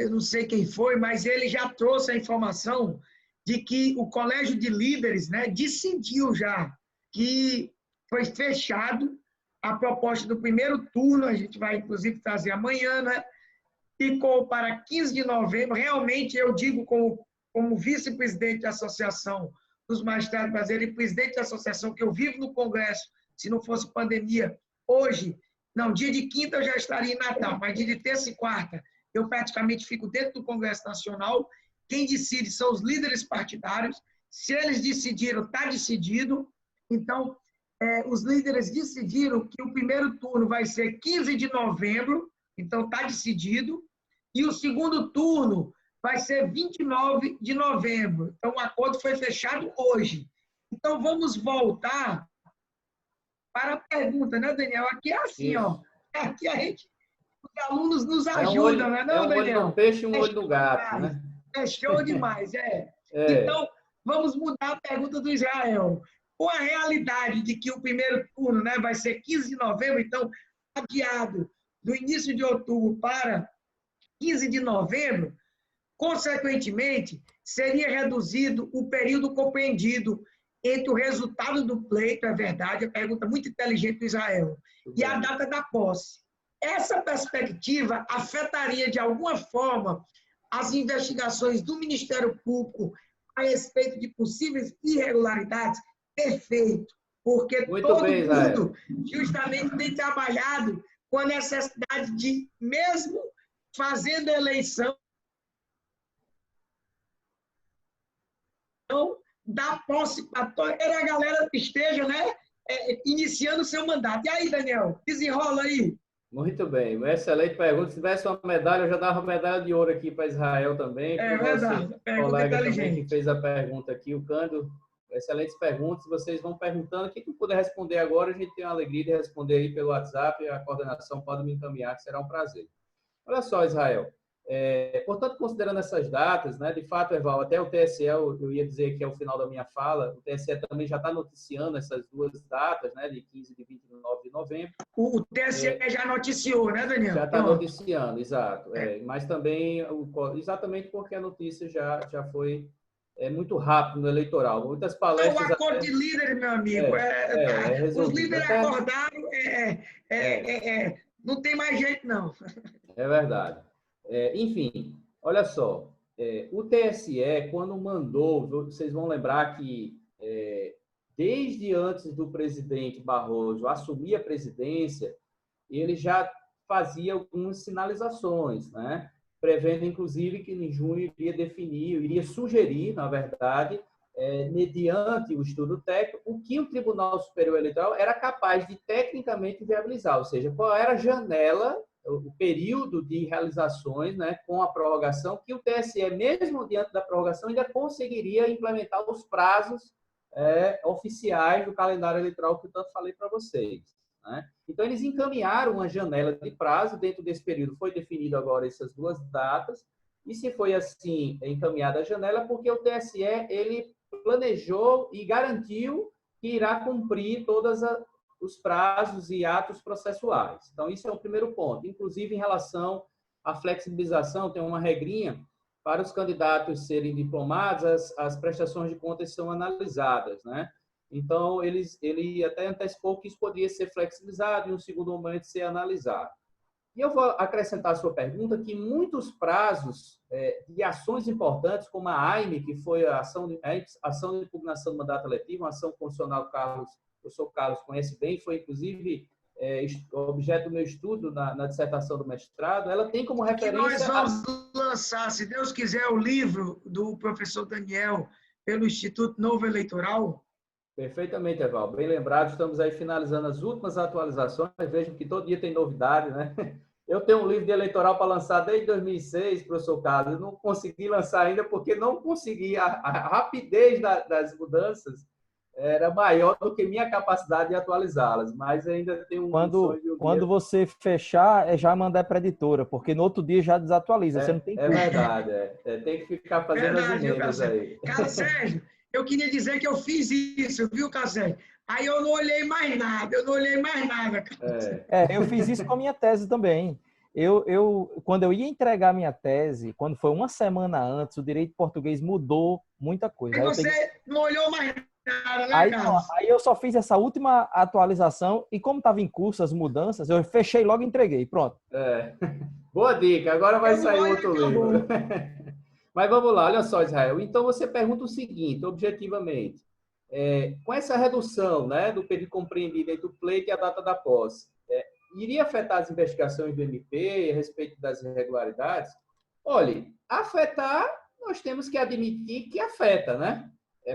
Eu não sei quem foi, mas ele já trouxe a informação de que o Colégio de Líderes, né, decidiu já que foi fechado a proposta do primeiro turno. A gente vai, inclusive, trazer amanhã, né? Ficou para 15 de novembro. Realmente, eu digo como vice-presidente da Associação dos Magistrados Brasileiros e presidente da associação, que eu vivo no Congresso, se não fosse pandemia, hoje, não, dia de quinta eu já estaria em Natal, mas dia de terça e quarta eu praticamente fico dentro do Congresso Nacional. Quem decide são os líderes partidários. Se eles decidiram, está decidido. Então, os líderes decidiram que o primeiro turno vai ser 15 de novembro, então está decidido. E o segundo turno vai ser 29 de novembro. Então, o acordo foi fechado hoje. Então, vamos voltar para a pergunta, né, Daniel? Aqui é assim, Isso. ó. Aqui os alunos nos É um ajudam, olho, né, é não, um olho Daniel? no peixe e um É olho no show gato, demais. né? É show demais, é. É. Então, vamos mudar a pergunta do Israel. Com a realidade de que o primeiro turno, né, vai ser 15 de novembro, então, adiado do início de outubro para 15 de novembro, consequentemente, seria reduzido o período compreendido entre o resultado do pleito, é verdade, a pergunta muito inteligente do Israel, e a data da posse. Essa perspectiva afetaria, de alguma forma, as investigações do Ministério Público a respeito de possíveis irregularidades? Perfeito, porque Muito todo bem, Israel. mundo justamente tem trabalhado com a necessidade de, mesmo fazendo a eleição, da posse para a galera esteja, né, iniciando o seu mandato. E aí, Daniel, desenrola aí. Muito bem, uma excelente pergunta. Se tivesse uma medalha, eu já dava uma medalha de ouro aqui para Israel também, para o Verdade, nosso pergunta colega também inteligente. que fez a pergunta aqui, o Cândido. Excelentes perguntas, vocês vão perguntando. Quem puder responder agora, a gente tem a alegria de responder aí pelo WhatsApp, a coordenação pode me encaminhar, que será um prazer. Olha só, Israel. Portanto, considerando essas datas, né, de fato, Erval, até o TSE, eu ia dizer que é o final da minha fala, o TSE também já está noticiando essas duas datas, né, de 15 e 29 de novembro. O TSE já noticiou, né, Daniel? Já está noticiando, exato. Mas também, exatamente porque a notícia já foi muito rápido no eleitoral. Muitas palestras... O acordo de líderes, meu amigo. Os líderes acordaram, não tem mais jeito, não. É verdade. Enfim, olha só, o TSE, quando mandou, vocês vão lembrar que desde antes do presidente Barroso assumir a presidência, ele já fazia algumas sinalizações, né? Prevendo, inclusive, que em junho iria sugerir, na verdade, mediante o estudo técnico, o que o Tribunal Superior Eleitoral era capaz de tecnicamente viabilizar, ou seja, qual era a janela, o período de realizações, né, com a prorrogação, que o TSE, mesmo diante da prorrogação, ainda conseguiria implementar os prazos oficiais do calendário eleitoral que eu tanto falei para vocês. Né? Então, eles encaminharam uma janela de prazo, dentro desse período foi definido agora essas duas datas, e se foi assim encaminhada a janela, porque o TSE ele planejou e garantiu que irá cumprir todos os prazos e atos processuais. Então, isso é o primeiro ponto. Inclusive, em relação à flexibilização, tem uma regrinha para os candidatos serem diplomados, as prestações de contas são analisadas, né? Então, ele até antecipou que isso poderia ser flexibilizado e, em um segundo momento, ser analisado. E eu vou acrescentar à sua pergunta que muitos prazos de ações importantes, como a AIME, que foi a ação de impugnação do mandato eletivo, uma ação constitucional que o professor Carlos conhece bem, foi, inclusive, objeto do meu estudo na dissertação do mestrado, ela tem como referência... Que nós vamos lançar, se Deus quiser, o livro do professor Daniel pelo Instituto Novo Eleitoral. Perfeitamente, Eval. Bem lembrado, estamos aí finalizando as últimas atualizações. Vejam que todo dia tem novidade, né? Eu tenho um livro de eleitoral para lançar desde 2006, professor Carlos. Eu não consegui lançar ainda porque não consegui. A rapidez das mudanças era maior do que minha capacidade de atualizá-las, mas ainda tem um sonho de Quando você fechar, já mandar para a editora, porque no outro dia já desatualiza. Você não tem É verdade, tem que ficar fazendo as emendas aí. Carlos Sérgio, eu queria dizer que eu fiz isso, viu, Carlos Sérgio? Aí eu não olhei mais nada, eu fiz isso com a minha tese também. Quando eu ia entregar minha tese, quando foi uma semana antes, o direito português mudou muita coisa. Aí você não olhou mais nada, né, aí eu só fiz essa última atualização e como estava em curso as mudanças, eu fechei logo e entreguei. Pronto. Boa dica. Agora vai sair outro livro. Mas vamos lá, olha só, Israel. Então, você pergunta o seguinte, objetivamente. Com essa redução, né, do período compreendido entre o pleito e a data da posse, iria afetar as investigações do MP a respeito das irregularidades? Olha, afetar, nós temos que admitir que afeta, né?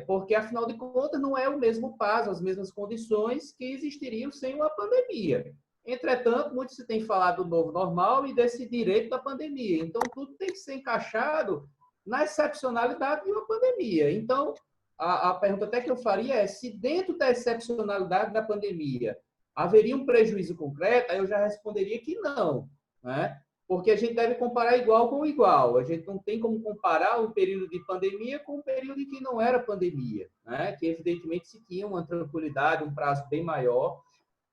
Porque, afinal de contas, não é o mesmo prazo, as mesmas condições que existiriam sem uma pandemia. Entretanto, muito se tem falado do novo normal e desse direito da pandemia. Então, tudo tem que ser encaixado na excepcionalidade de uma pandemia. Então, a pergunta até que eu faria é se dentro da excepcionalidade da pandemia haveria um prejuízo concreto, aí eu já responderia que não, né? Porque a gente deve comparar igual com igual. A gente não tem como comparar um período de pandemia com um período em que não era pandemia, né? Que evidentemente se tinha uma tranquilidade, um prazo bem maior.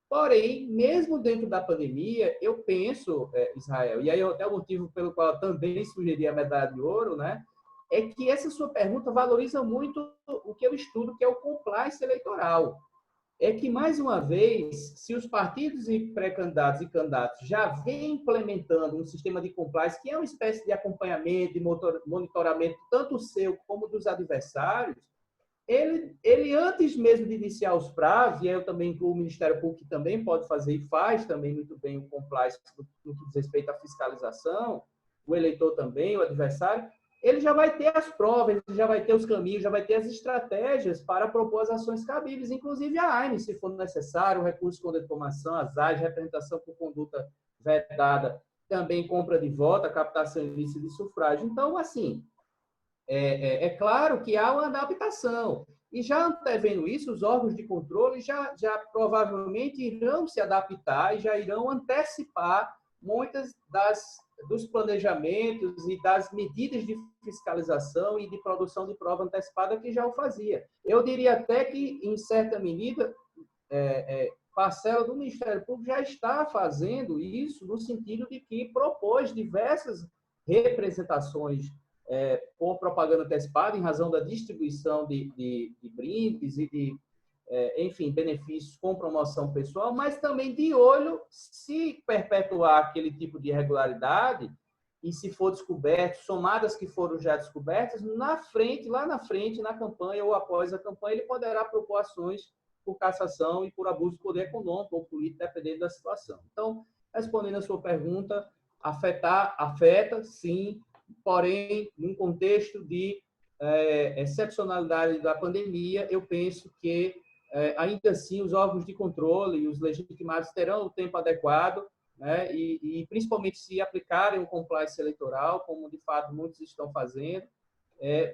Porém, mesmo dentro da pandemia, eu penso, Israel, e aí até o motivo pelo qual eu também sugeri a medalha de ouro, né? É que essa sua pergunta valoriza muito o que eu estudo, que é o compliance eleitoral. É que, mais uma vez, se os partidos e pré-candidatos e candidatos já vêm implementando um sistema de compliance, que é uma espécie de acompanhamento, de monitoramento, tanto seu como dos adversários, ele antes mesmo de iniciar os prazos, e aí eu também incluo o Ministério Público, que também pode fazer e faz também muito bem o compliance no que diz respeito à fiscalização, o eleitor também, o adversário, ele já vai ter as provas, ele já vai ter os caminhos, já vai ter as estratégias para propor as ações cabíveis, inclusive a AIME, se for necessário, o recurso com diplomação, as AIs, representação por conduta vedada, também compra de voto, a captação ilícita de sufrágio. Então, assim, é claro que há uma adaptação. E já antevendo isso, os órgãos de controle já provavelmente irão se adaptar e já irão antecipar muitas dos planejamentos e das medidas de fiscalização e de produção de prova antecipada que já o fazia. Eu diria até que, em certa medida, parcela do Ministério Público já está fazendo isso no sentido de que propôs diversas representações por propaganda antecipada em razão da distribuição de brindes e de enfim, benefícios com promoção pessoal, mas também de olho, se perpetuar aquele tipo de irregularidade e se for descoberto, somadas que foram já descobertas, lá na frente, na campanha ou após a campanha, ele poderá propor ações por cassação e por abuso de poder econômico ou político, dependendo da situação. Então, respondendo a sua pergunta, afeta, sim, porém, num contexto de excepcionalidade da pandemia, eu penso que ainda assim, os órgãos de controle e os legitimados terão o tempo adequado, né? E principalmente se aplicarem o compliance eleitoral, como de fato muitos estão fazendo,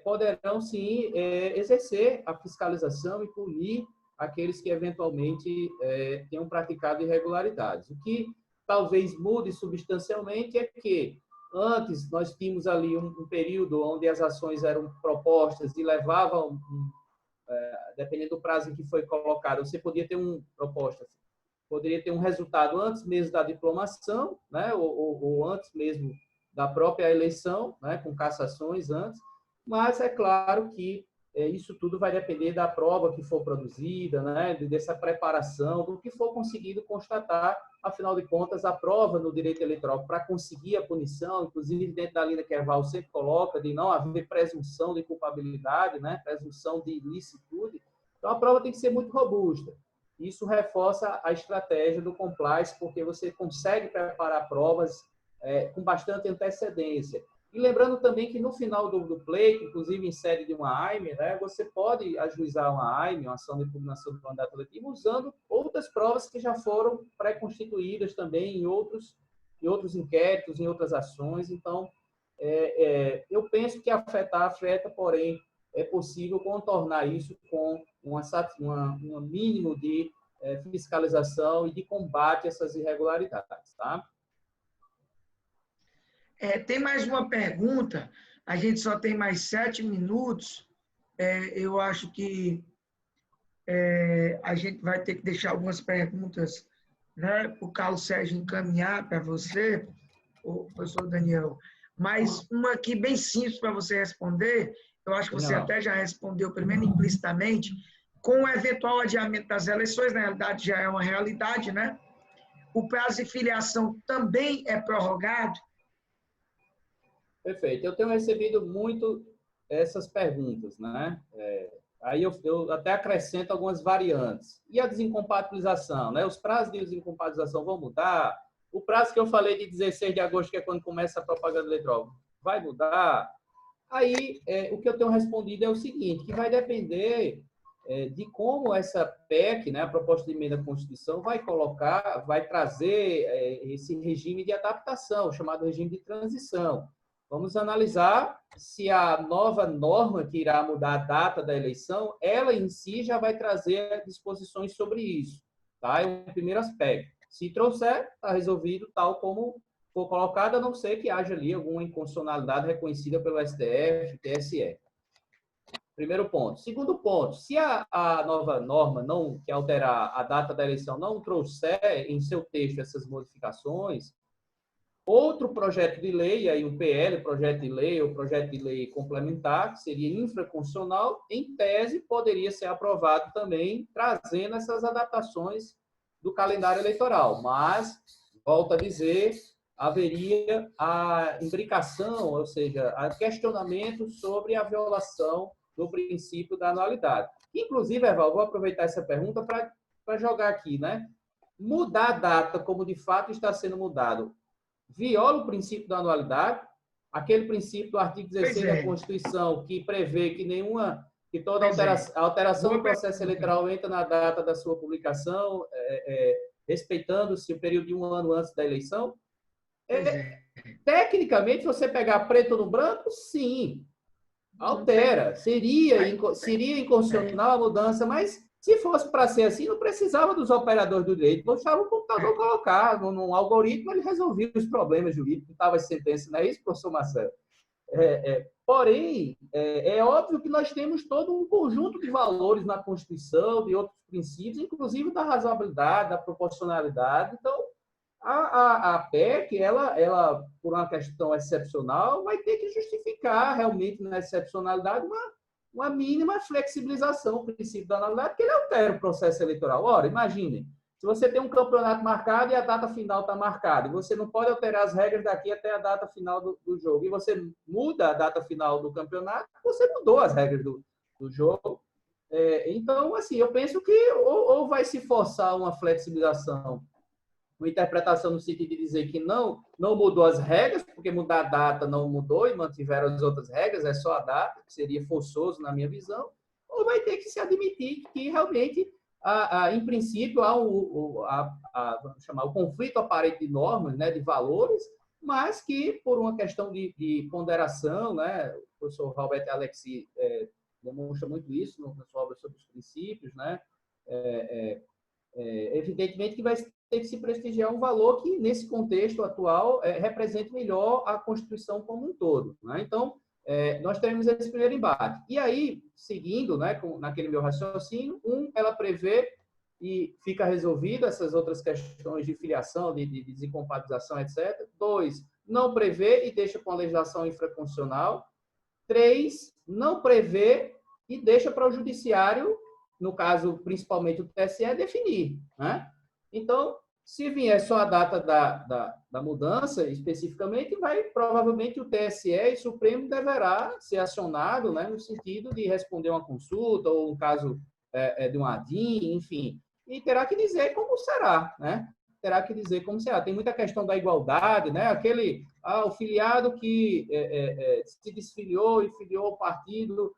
poderão sim exercer a fiscalização e punir aqueles que eventualmente tenham praticado irregularidades. O que talvez mude substancialmente é que antes nós tínhamos ali um período onde as ações eram propostas e levavam dependendo do prazo em que foi colocado, você poderia ter poderia ter um resultado antes mesmo da diplomação, né, ou antes mesmo da própria eleição, né, com cassações antes, mas é claro que isso tudo vai depender da prova que for produzida, né, dessa preparação, do que for conseguido constatar. Afinal de contas, a prova no direito eleitoral para conseguir a punição, inclusive dentro da linha que a Erval sempre coloca, de não haver presunção de culpabilidade, né, presunção de ilicitude. Então, a prova tem que ser muito robusta. Isso reforça a estratégia do compliance, porque você consegue preparar provas com bastante antecedência. E lembrando também que no final do pleito, inclusive em sede de uma AIME, né, você pode ajuizar uma AIME, uma ação de impugnação do mandato eletivo, usando outras provas que já foram pré-constituídas também em outros inquéritos, em outras ações. Então, eu penso que afeta, porém, é possível contornar isso com um mínimo de fiscalização e de combate a essas irregularidades, tá? Tem mais uma pergunta, a gente só tem mais 7 minutos, eu acho que a gente vai ter que deixar algumas perguntas, né, para o Carlos Sérgio encaminhar para você, o professor Daniel, mas uma aqui bem simples para você responder, eu acho que você até já respondeu primeiro implicitamente, com o eventual adiamento das eleições, na realidade já é uma realidade, né? O prazo de filiação também é prorrogado? Perfeito. Eu tenho recebido muito essas perguntas, né? Aí eu até acrescento algumas variantes. E a desincompatibilização, né? Os prazos de desincompatibilização vão mudar? O prazo que eu falei de 16 de agosto, que é quando começa a propaganda eleitoral, vai mudar? Aí, o que eu tenho respondido é o seguinte, que vai depender de como essa PEC, né, a proposta de emenda à Constituição, vai trazer esse regime de adaptação, chamado regime de transição. Vamos analisar se a nova norma que irá mudar a data da eleição, ela em si já vai trazer disposições sobre isso. Tá? É o primeiro aspecto. Se trouxer, está resolvido tal como for colocado, a não ser que haja ali alguma inconstitucionalidade reconhecida pelo STF, TSE. Primeiro ponto. Segundo ponto, se a nova norma que alterar a data da eleição não trouxer em seu texto essas modificações, outro projeto de lei, aí um PL, projeto de lei ou projeto de lei complementar, que seria infraconstitucional, em tese poderia ser aprovado também, trazendo essas adaptações do calendário eleitoral. Mas, volto a dizer, haveria a imbricação, ou seja, a questionamento sobre a violação do princípio da anualidade. Inclusive, Eval, vou aproveitar essa pergunta para jogar aqui, né? Mudar a data, como de fato está sendo mudado, viola o princípio da anualidade, aquele princípio do artigo 16 da Constituição que prevê que toda alteração do processo eleitoral entra na data da sua publicação, respeitando-se o período de um ano antes da eleição. Tecnicamente, se você pegar preto no branco, sim, altera. Seria inconstitucional a mudança, mas se fosse para ser assim, não precisava dos operadores do direito, bastava o computador colocar num algoritmo, ele resolvia os problemas jurídicos, estava as sentenças, não é isso, professor Marcelo? Porém, é óbvio que nós temos todo um conjunto de valores na Constituição, de outros princípios, inclusive da razoabilidade, da proporcionalidade. Então, a PEC, ela, por uma questão excepcional, vai ter que justificar realmente na excepcionalidade uma mínima flexibilização do princípio da anualidade, porque ele altera o processo eleitoral. Ora, imagine, se você tem um campeonato marcado e a data final está marcada, e você não pode alterar as regras daqui até a data final do jogo, e você muda a data final do campeonato, você mudou as regras do jogo. Então, assim, eu penso que ou vai se forçar uma flexibilização, uma interpretação no sentido de dizer que não mudou as regras, porque mudar a data não mudou e mantiveram as outras regras, é só a data, que seria forçoso na minha visão, ou vai ter que se admitir que realmente, em princípio, há vamos chamar, o conflito aparente de normas, né, de valores, mas que, por uma questão de ponderação, né, o professor Roberto Alexi demonstra muito isso na sua obra sobre os princípios, né, evidentemente que vai ter que se prestigiar um valor que, nesse contexto atual, represente melhor a Constituição como um todo. Né? Então, nós teremos esse primeiro embate. E aí, seguindo, né, naquele meu raciocínio, ela prevê e fica resolvido essas outras questões de filiação, de desincompatibilização, etc. 2, não prevê e deixa com a legislação infraconstitucional. 3, não prevê e deixa para o judiciário, no caso, principalmente o TSE, definir. Né? Então, se vier só a data da mudança, especificamente, provavelmente o TSE e o Supremo deverá ser acionado, né, no sentido de responder uma consulta, ou um caso de um ADIM, enfim, e terá que dizer como será, né? Terá que dizer como será. Tem muita questão da igualdade, né? O filiado que se desfiliou e filiou ao partido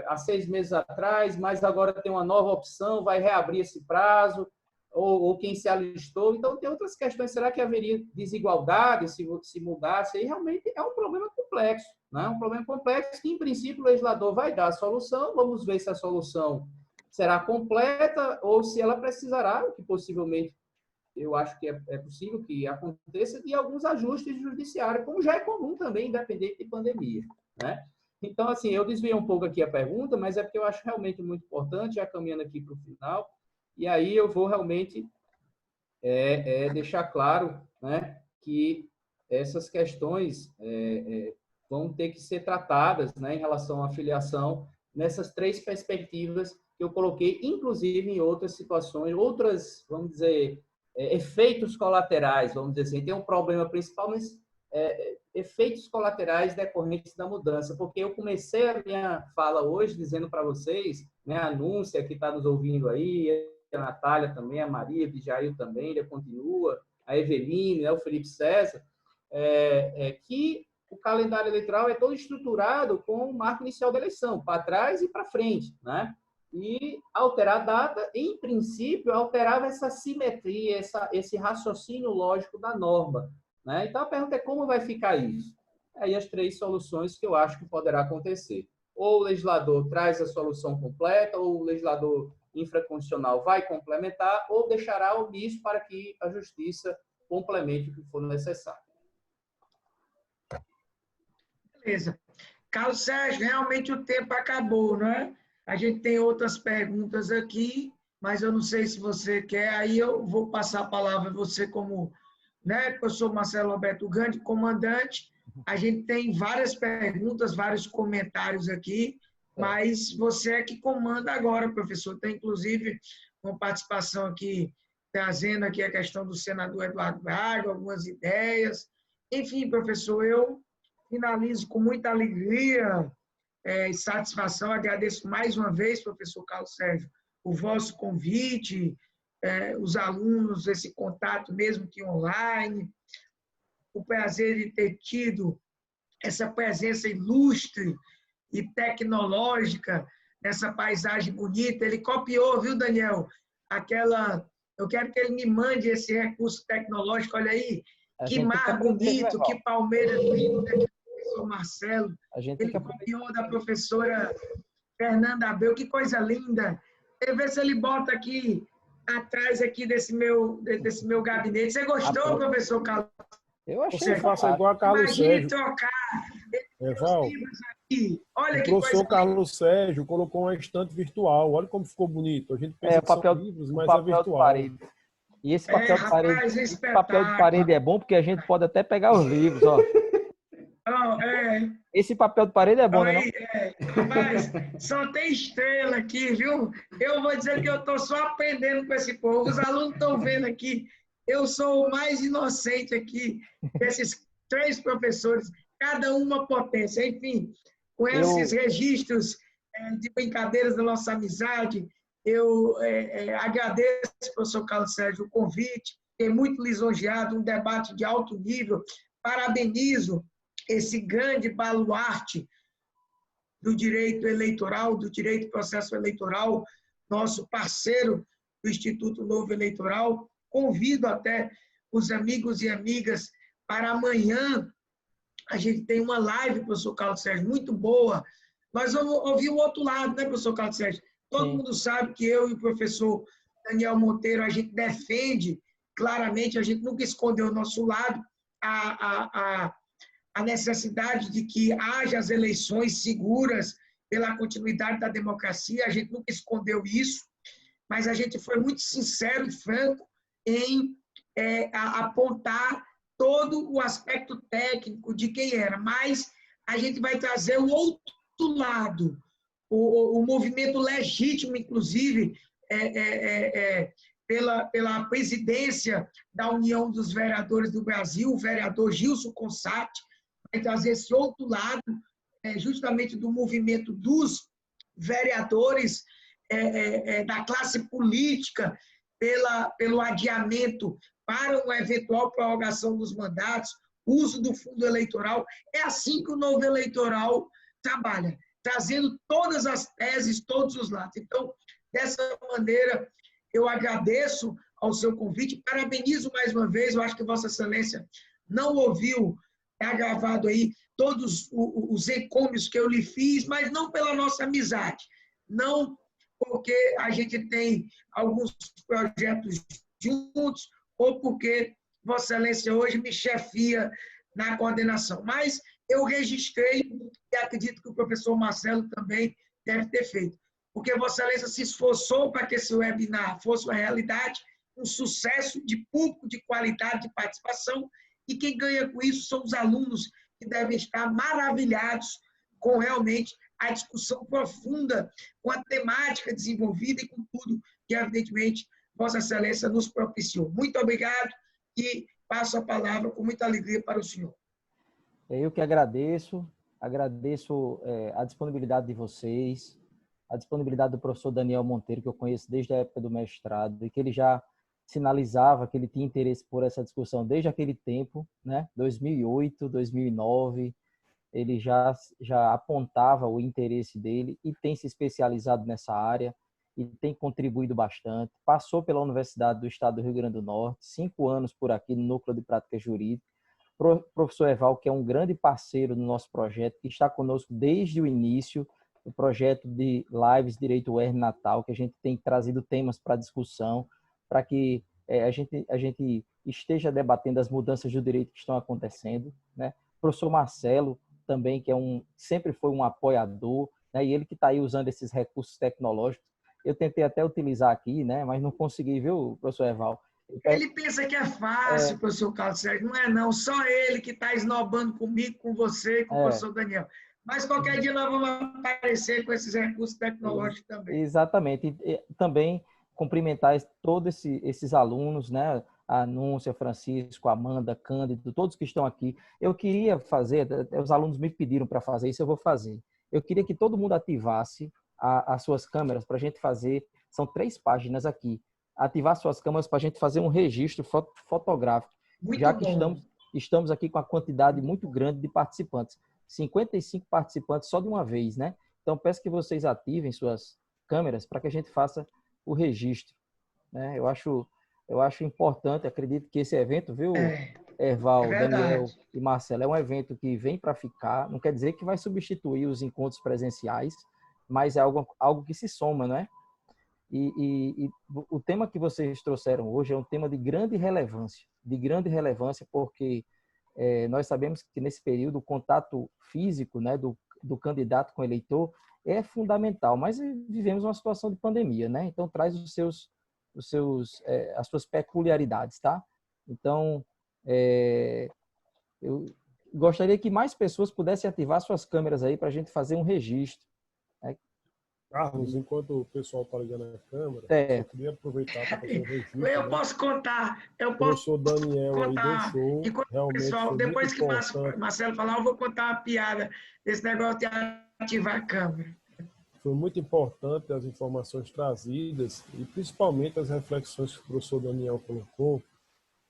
há 6 meses atrás, mas agora tem uma nova opção, vai reabrir esse prazo, ou quem se alistou. Então, tem outras questões. Será que haveria desigualdade se mudasse? Aí, realmente, é um problema complexo. Né? Um problema complexo que, em princípio, o legislador vai dar a solução. Vamos ver se a solução será completa ou se ela precisará, o que possivelmente eu acho que é possível que aconteça, de alguns ajustes judiciários, como já é comum também, independente de pandemia. Né? Então, assim, eu desviei um pouco aqui a pergunta, mas é porque eu acho realmente muito importante, já caminhando aqui para o final, e aí eu vou realmente deixar claro, né, que essas questões vão ter que ser tratadas, né, em relação à filiação, nessas 3 perspectivas que eu coloquei, inclusive em outras situações, vamos dizer, efeitos colaterais, vamos dizer assim. Tem um problema principal, mas efeitos colaterais decorrentes da mudança, porque eu comecei a minha fala hoje dizendo para vocês, né, a Núncia, que está nos ouvindo aí, a Natália também, a Maria, o Jair também, ele continua, a Eveline, né, o Felipe César, que o calendário eleitoral é todo estruturado com o marco inicial da eleição, para trás e para frente. Né? e alterar a data, em princípio, alterava essa simetria, esse raciocínio lógico da norma, né? Então, a pergunta é como vai ficar isso? Aí as três soluções que eu acho que poderá acontecer. Ou o legislador traz a solução completa, ou o legislador infraconstitucional vai complementar, ou deixará omisso para que a justiça complemente o que for necessário. Beleza. Carlos Sérgio, realmente o tempo acabou, não é? A gente tem outras perguntas aqui, mas eu não sei se você quer, aí eu vou passar a palavra a você como, né, professor Marcelo Alberto Gandhi, comandante. A gente tem várias perguntas, vários comentários aqui, mas você é que comanda agora, professor. Tem, inclusive, uma participação aqui, trazendo aqui a questão do senador Eduardo Braga, algumas ideias. Enfim, professor, eu finalizo com muita alegria e satisfação. Agradeço mais uma vez, professor Carlos Sérgio, o vosso convite, os alunos, esse contato mesmo que online, o prazer de ter tido essa presença ilustre e tecnológica nessa paisagem bonita. Ele copiou, viu, Daniel? Eu quero que ele me mande esse recurso tecnológico. Olha aí, que mar bonito, que Palmeiras lindo, né, professor Marcelo. Ele copiou da professora Fernanda Abreu, que coisa linda. Quer ver se ele bota aqui atrás aqui desse meu gabinete. Você gostou, professor Carlos? Eu achei Você faça igual a Carlos Imagine Sérgio. trocar Val, aqui. Olha o que professor coisa Carlos Sérgio colocou uma estante virtual. Olha como ficou bonito. A gente pensa que são livros, mas é virtual. E esse papel de parede, rapaz, esse papel de parede é bom porque a gente pode até pegar os livros, ó. Não, Esse papel de parede é bom, né? Rapaz, só tem estrela aqui, viu? Eu vou dizer que eu estou só aprendendo com esse povo. Os alunos estão vendo aqui. Eu sou o mais inocente aqui desses três professores, cada uma potência. Enfim, com esses registros de brincadeiras da nossa amizade, eu agradeço, professor Carlos Sérgio, o convite. Fiquei muito lisonjeado, um debate de alto nível. Parabenizo esse grande baluarte do direito eleitoral, do direito do processo eleitoral, nosso parceiro do Instituto Novo Eleitoral. Convido até os amigos e amigas para amanhã. A gente tem uma live, professor Carlos Sérgio, muito boa. Nós vamos ouvir o outro lado, né, professor Carlos Sérgio? Todo mundo sabe que eu e o professor Daniel Monteiro, a gente defende claramente, a gente nunca escondeu o nosso lado, a necessidade de que haja as eleições seguras pela continuidade da democracia. A gente nunca escondeu isso, mas a gente foi muito sincero e franco em apontar todo o aspecto técnico de quem era. Mas a gente vai trazer o outro lado, o movimento legítimo, inclusive, pela presidência da União dos Vereadores do Brasil, o vereador Gilson Consatti, vai trazer esse outro lado, justamente do movimento dos vereadores, da classe política, pelo adiamento para uma eventual prorrogação dos mandatos, uso do fundo eleitoral. É assim que o novo eleitoral trabalha, trazendo todas as teses, todos os lados. Então, dessa maneira, eu agradeço ao seu convite, parabenizo mais uma vez, eu acho que Vossa Excelência não ouviu, gravado aí, todos os encômios que eu lhe fiz, mas não pela nossa amizade, não porque a gente tem alguns projetos juntos, ou porque Vossa Excelência hoje me chefia na coordenação. Mas eu registrei, e acredito que o professor Marcelo também deve ter feito, porque Vossa Excelência se esforçou para que esse webinar fosse uma realidade, um sucesso de público, de qualidade de participação, e quem ganha com isso são os alunos, que devem estar maravilhados com realmente a discussão profunda, com a temática desenvolvida e com tudo que, evidentemente, Vossa Excelência nos propiciou. Muito obrigado e passo a palavra com muita alegria para o senhor. Eu que agradeço a disponibilidade de vocês, a disponibilidade do professor Daniel Monteiro, que eu conheço desde a época do mestrado, e que ele já sinalizava que ele tinha interesse por essa discussão desde aquele tempo, né? 2008, 2009, ele já apontava o interesse dele e tem se especializado nessa área e tem contribuído bastante. Passou pela Universidade do Estado do Rio Grande do Norte, 5 anos por aqui no Núcleo de Prática Jurídica. Professor Eval, que é um grande parceiro no nosso projeto, que está conosco desde o início do projeto de Lives Direito UERN Natal, que a gente tem trazido temas para discussão, para que a gente esteja debatendo as mudanças do direito que estão acontecendo, né? O professor Marcelo também, que sempre foi um apoiador, né? E ele que está aí usando esses recursos tecnológicos. Eu tentei até utilizar aqui, né? Mas não consegui, viu, professor Eval? Ele pensa que é fácil, professor Carlos Sérgio. Não é, não. Só ele que está esnobando comigo, com você, com o professor Daniel. Mas qualquer dia nós vamos aparecer com esses recursos tecnológicos também. Exatamente. E também cumprimentar todos esses alunos, né? A Núncia, Francisco, Amanda, Cândido, todos que estão aqui. Eu queria fazer, os alunos me pediram para fazer isso, eu vou fazer. Eu queria que todo mundo ativasse as suas câmeras para a gente fazer, são 3 páginas aqui, ativar suas câmeras para a gente fazer um registro fotográfico, Muito já que bom. estamos aqui com a quantidade muito grande de participantes. 55 participantes só de uma vez, né? Então, peço que vocês ativem suas câmeras para que a gente faça o registro, né? Eu acho importante, acredito que esse evento, viu, Erval, Daniel e Marcelo, é um evento que vem para ficar, não quer dizer que vai substituir os encontros presenciais, mas é algo que se soma, não é? E o tema que vocês trouxeram hoje é um tema de grande relevância porque nós sabemos que nesse período o contato físico, né, do candidato com o eleitor é fundamental, mas vivemos uma situação de pandemia, né? Então traz as suas peculiaridades, tá? Então, eu gostaria que mais pessoas pudessem ativar suas câmeras aí para a gente fazer um registro. Carlos, enquanto o pessoal está ligando a câmera, eu queria aproveitar para fazer um registro. Eu posso contar. O professor Daniel contar. Aí deixou, realmente pessoal, foi depois que o Marcelo falar, eu vou contar uma piada desse negócio de ativar a câmera. Foi muito importante as informações trazidas e principalmente as reflexões que o professor Daniel colocou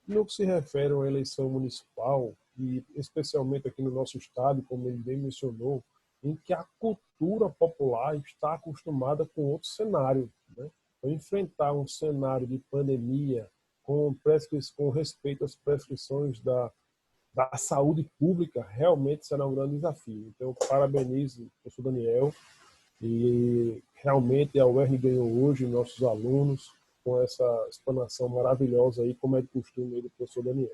no que se refere à eleição municipal e especialmente aqui no nosso estado, como ele bem mencionou, em que a cultura popular está acostumada com outro cenário, né? Enfrentar um cenário de pandemia com respeito às prescrições da saúde pública realmente será um grande desafio. Então, parabenizo o professor Daniel e realmente a UERN ganhou hoje nossos alunos com essa explanação maravilhosa aí, como é de costume aí do professor Daniel.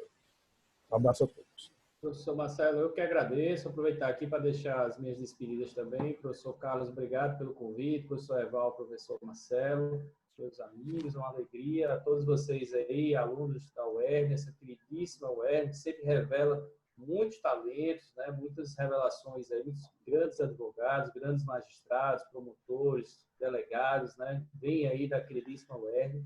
Um abraço a todos. Professor Marcelo, eu que agradeço, aproveitar aqui para deixar as minhas despedidas também. Professor Carlos, obrigado pelo convite. Professor Eval, professor Marcelo, meus amigos, uma alegria a todos vocês aí, alunos da UERN, essa queridíssima UERN, que sempre revela muitos talentos, né? Muitas revelações aí, muitos grandes advogados, grandes magistrados, promotores, delegados, né? Vem aí da queridíssima UERN.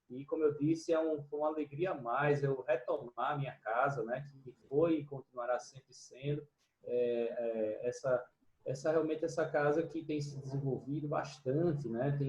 E, como eu disse, foi uma alegria a mais eu retomar minha casa, né, que foi e continuará sempre sendo realmente essa casa que tem se desenvolvido bastante, né,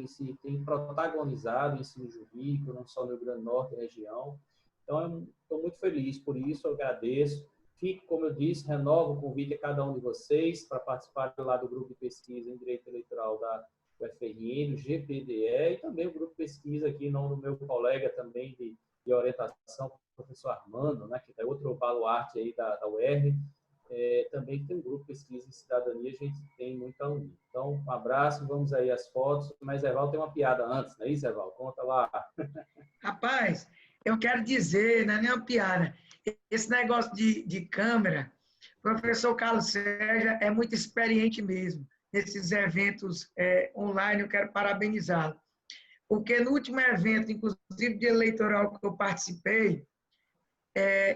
tem protagonizado o ensino jurídico, não só no Rio Grande do Norte e região. Então, estou muito feliz por isso, eu agradeço. Fico, como eu disse, renovo o convite a cada um de vocês para participar lá do grupo de pesquisa em Direito Eleitoral da UFRN, o GPDE, e também o grupo de pesquisa aqui, do meu colega também de orientação, o professor Armando, né, que é outro baluarte aí da UERN, também tem um grupo de pesquisa em cidadania, a gente tem muito a unir. Então, um abraço, vamos aí às fotos, mas Eval tem uma piada antes, não é isso, Eval? Conta lá. Rapaz, eu quero dizer, não é nem uma piada, esse negócio de câmera, o professor Carlos Sérgio é muito experiente mesmo. Nesses eventos online, eu quero parabenizá-lo. Porque no último evento, inclusive de eleitoral que eu participei,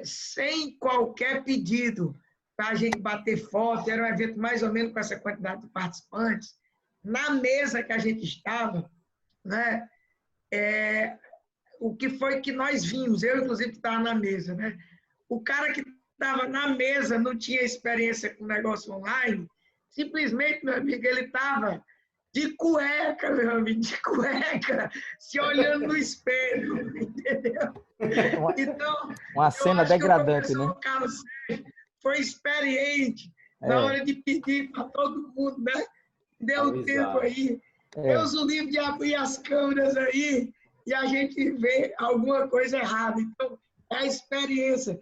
sem qualquer pedido para a gente bater foto, era um evento mais ou menos com essa quantidade de participantes, na mesa que a gente estava, né, o que foi que nós vimos, eu inclusive estava na mesa, né, o cara que estava na mesa não tinha experiência com negócio online, simplesmente, meu amigo, ele estava de cueca, meu amigo, de cueca, se olhando no espelho, entendeu? Então, uma cena degradante, né? O Carlos Sérgio foi experiente na hora de pedir para todo mundo, né? Deu um tempo aí. Deus o livre de abrir as câmeras aí e a gente vê alguma coisa errada. Então, é a experiência.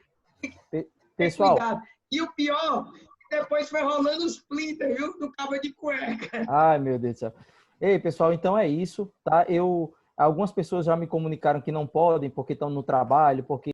Pessoal, cuidado. E o pior, depois foi rolando os plinter, viu? Do cabo de cueca. ai, meu Deus do céu. Ei, pessoal, então é isso, tá? Algumas pessoas já me comunicaram que não podem porque estão no trabalho, porque